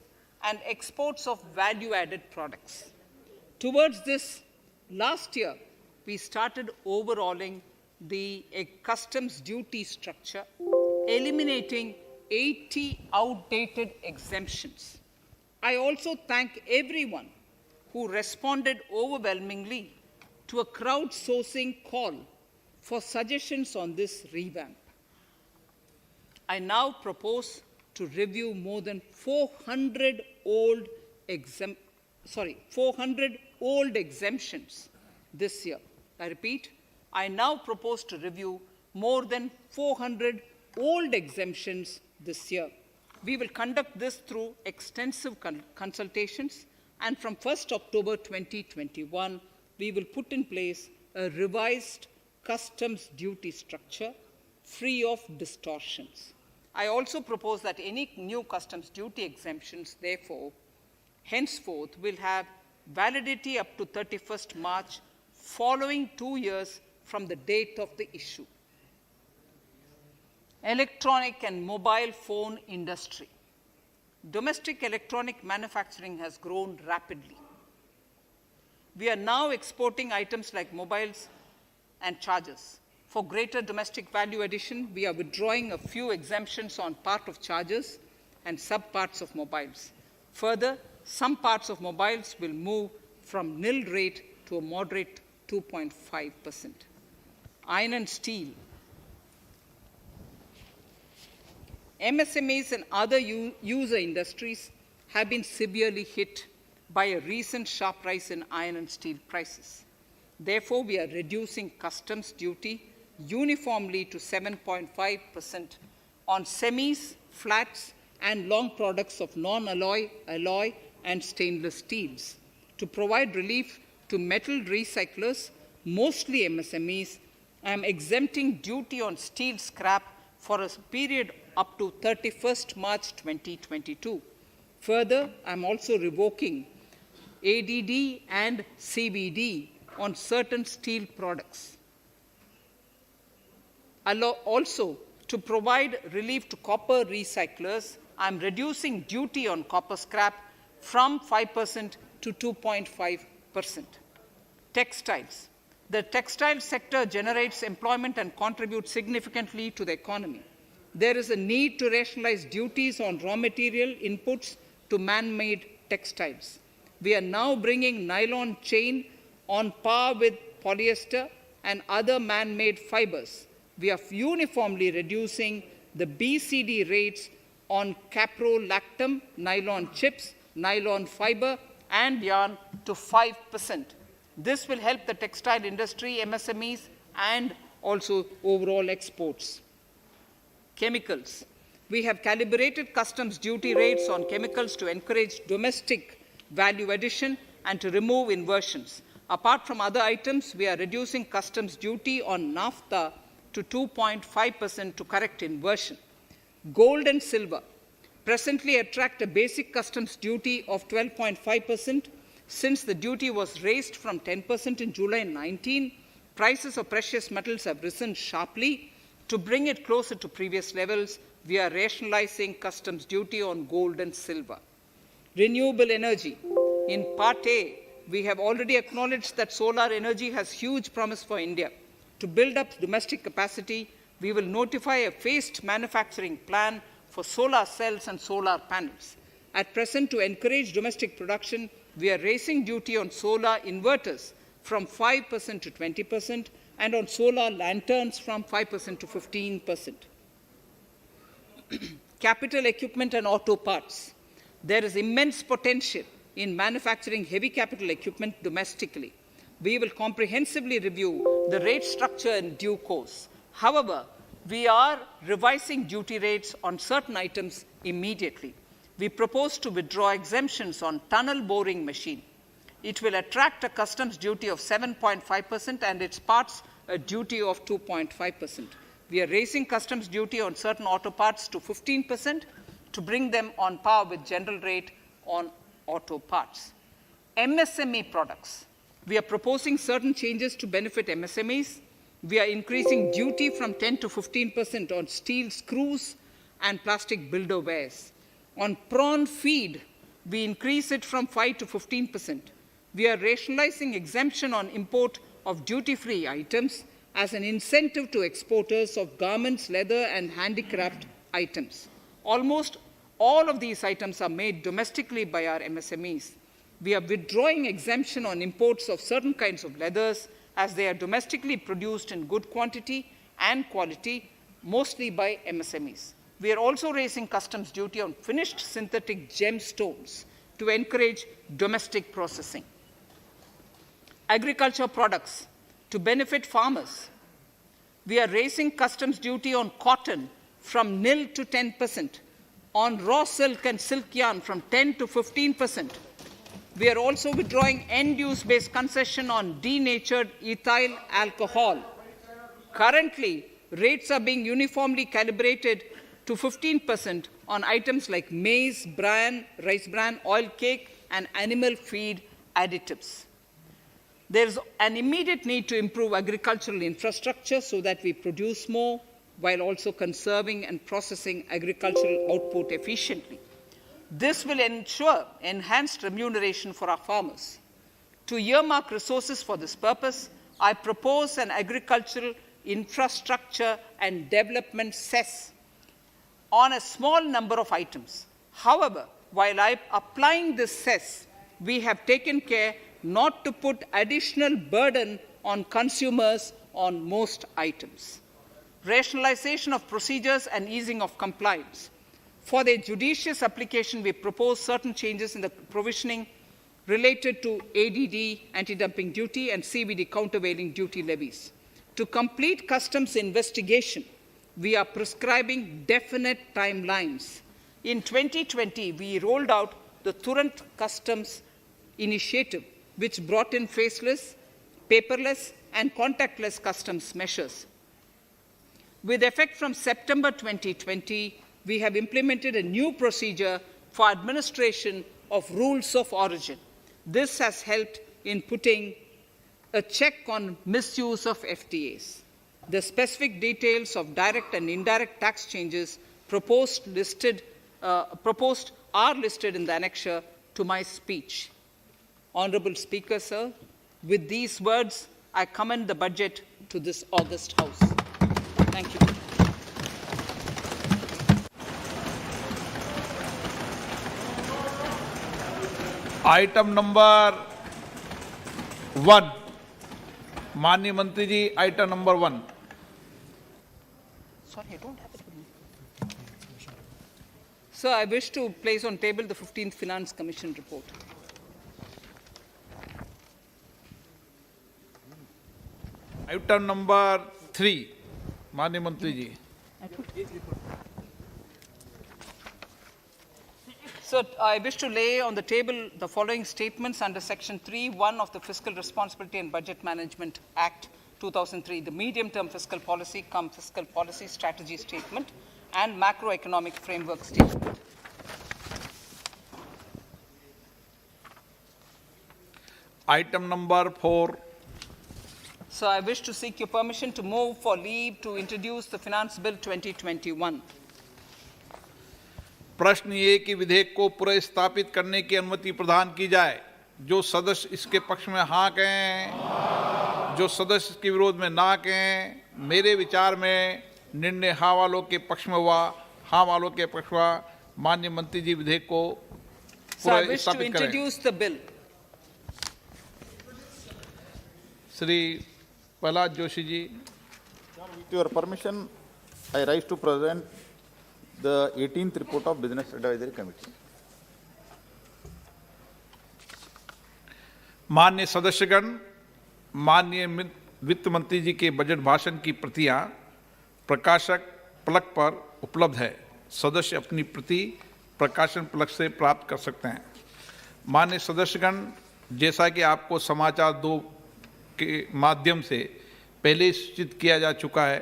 and exports of value-added products. Towards this, last year, we started overhauling the customs duty structure, eliminating 80 outdated exemptions. I also thank everyone who responded overwhelmingly to a crowdsourcing call for suggestions on this revamp. I now propose to review more than 400 old old exemptions this year. I repeat, I now propose to review more than 400 old exemptions this year. We will conduct this through extensive consultations, and from 1st October 2021, we will put in place a revised customs duty structure free of distortions. I also propose that any new customs duty exemptions, therefore, henceforth will have validity up to 31st March, following 2 years from the date of the issue. Electronic and mobile phone industry. Domestic electronic manufacturing has grown rapidly. We are now exporting items like mobiles and chargers. For greater domestic value addition, we are withdrawing a few exemptions on part of chargers and subparts of mobiles. Further, some parts of mobiles will move from nil rate to a moderate 2.5%. Iron and steel. MSMEs and other user industries have been severely hit by a recent sharp rise in iron and steel prices. Therefore, we are reducing customs duty uniformly to 7.5% on semis, flats, and long products of non-alloy, alloy, and stainless steels. To provide relief to metal recyclers, mostly MSMEs, I am exempting duty on steel scrap for a period up to 31st March 2022. Further, I am also revoking ADD and CVD on certain steel products. Also, to provide relief to copper recyclers, I am reducing duty on copper scrap from 5% to 2.5%. Textiles. The textile sector generates employment and contributes significantly to the economy. There is a need to rationalize duties on raw material inputs to man-made textiles. We are now bringing nylon chain on par with polyester and other man-made fibers. We are uniformly reducing the BCD rates on caprolactam, nylon chips, nylon fiber, and yarn to 5%. This will help the textile industry, MSMEs, and also overall exports. Chemicals. We have calibrated customs duty rates on chemicals to encourage domestic value addition and to remove inversions. Apart from other items, we are reducing customs duty on naphtha to 2.5% to correct inversion. Gold and silver presently attract a basic customs duty of 12.5%. Since the duty was raised from 10% in July 19, prices of precious metals have risen sharply. To bring it closer to previous levels, we are rationalizing customs duty on gold and silver. Renewable energy. In Part A, we have already acknowledged that solar energy has huge promise for India. To build up domestic capacity, we will notify a phased manufacturing plan for solar cells and solar panels. At present, to encourage domestic production, we are raising duty on solar inverters from 5% to 20% and on solar lanterns from 5% to 15%. Capital equipment and auto parts. There is immense potential in manufacturing heavy capital equipment domestically. We will comprehensively review the rate structure in due course. However, we are revising duty rates on certain items immediately. We propose to withdraw exemptions on tunnel boring machine. It will attract a customs duty of 7.5% and its parts a duty of 2.5%. We are raising customs duty on certain auto parts to 15% to bring them on par with general rate on auto parts. MSME products. We are proposing certain changes to benefit MSMEs. We are increasing duty from 10 to 15% on steel screws and plastic builder wares. On prawn feed, we increase it from 5 to 15%. We are rationalizing exemption on import of duty-free items as an incentive to exporters of garments, leather, and handicraft items. Almost all of these items are made domestically by our MSMEs. We are withdrawing exemption on imports of certain kinds of leathers as they are domestically produced in good quantity and quality, mostly by MSMEs. We are also raising customs duty on finished synthetic gemstones to encourage domestic processing. agriculture products to benefit farmers. We are raising customs duty on cotton from nil to 10%, on raw silk and silk yarn from 10 to 15%. We are also withdrawing end-use based concession on denatured ethyl alcohol. Currently, rates are being uniformly calibrated to 15% on items like maize, bran, rice bran, oil cake, and animal feed additives. There is an immediate need to improve agricultural infrastructure so that we produce more while also conserving and processing agricultural output efficiently. This will ensure enhanced remuneration for our farmers. To earmark resources for this purpose, I propose an agricultural infrastructure and development cess on a small number of items. However, while applying this cess, we have taken care not to put additional burden on consumers on most items. Rationalization of procedures and easing of compliance. For their judicious application, we propose certain changes in the provisioning related to ADD, anti-dumping duty, and CVD, countervailing duty levies. To complete customs investigation, we are prescribing definite timelines. In 2020, we rolled out the Turant Customs Initiative, which brought in faceless, paperless, and contactless customs measures. With effect from September 2020, we have implemented a new procedure for administration of rules of origin. This has helped in putting a check on misuse of FTAs. The specific details of direct and indirect tax changes proposed are listed in the annexure to my speech. Honorable Speaker, sir, with these words, I commend the budget to this august House. Thank you. Item number 1, माननीय मंत्री जी, item number 1। Sorry, I don't have it with me. Sir, I wish to place on table the 15th Finance Commission report. Item number 3, माननीय मंत्री जी। So, I wish to lay on the table the following statements under Section 3(1) of the Fiscal Responsibility and Budget Management Act 2003, the medium-term fiscal policy, fiscal policy strategy statement, and macroeconomic framework statement. Item number 4. So, I wish to seek your permission to move for leave to introduce the Finance Bill 2021. प्रश्न ये कि विधेयक को पुनर्स्थापित करने की अनुमति प्रदान की जाए। जो सदस्य इसके पक्ष में हाँ कहें, जो सदस्य इसके विरोध में ना कहें। मेरे विचार में निर्णय हाँ वालों के पक्ष में हुआ, हाँ वालों के पक्ष हुआ। माननीय मंत्री जी विधेयक को पुनर्स्थापित करें। Shri Prahlad Joshi ji. With your permission, I rise to present the 18th report of Business Advisory Committee. माननीय सदस्यगण, माननीय वित्त मंत्री जी के बजट भाषण की प्रतियां प्रकाशक फलक पर उपलब्ध है। सदस्य अपनी प्रति प्रकाशन फलक से प्राप्त कर सकते हैं। माननीय सदस्यगण, जैसा कि आपको समाचार 2 के माध्यम से पहले सूचित किया जा चुका है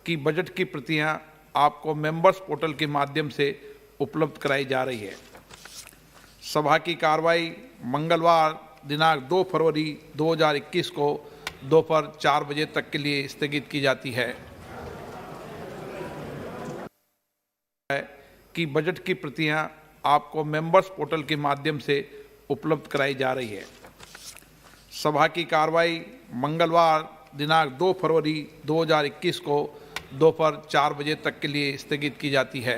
कि बजट की प्रतियां आपको मेंबर्स पोर्टल के माध्यम से उपलब्ध कराई जा रही है। सभा की कार्रवाई मंगलवार दिनांक 2 फरवरी 2021 को दोपहर 4 बजे तक के लिए स्थगित की जाती है कि बजट की प्रतियां आपको मेंबर्स पोर्टल के माध्यम से उपलब्ध कराई जा रही है। सभा की कार्रवाई मंगलवार दिनांक 2 फरवरी 2021 को दोपहर 4 बजे तक के लिए स्थगित की जाती है।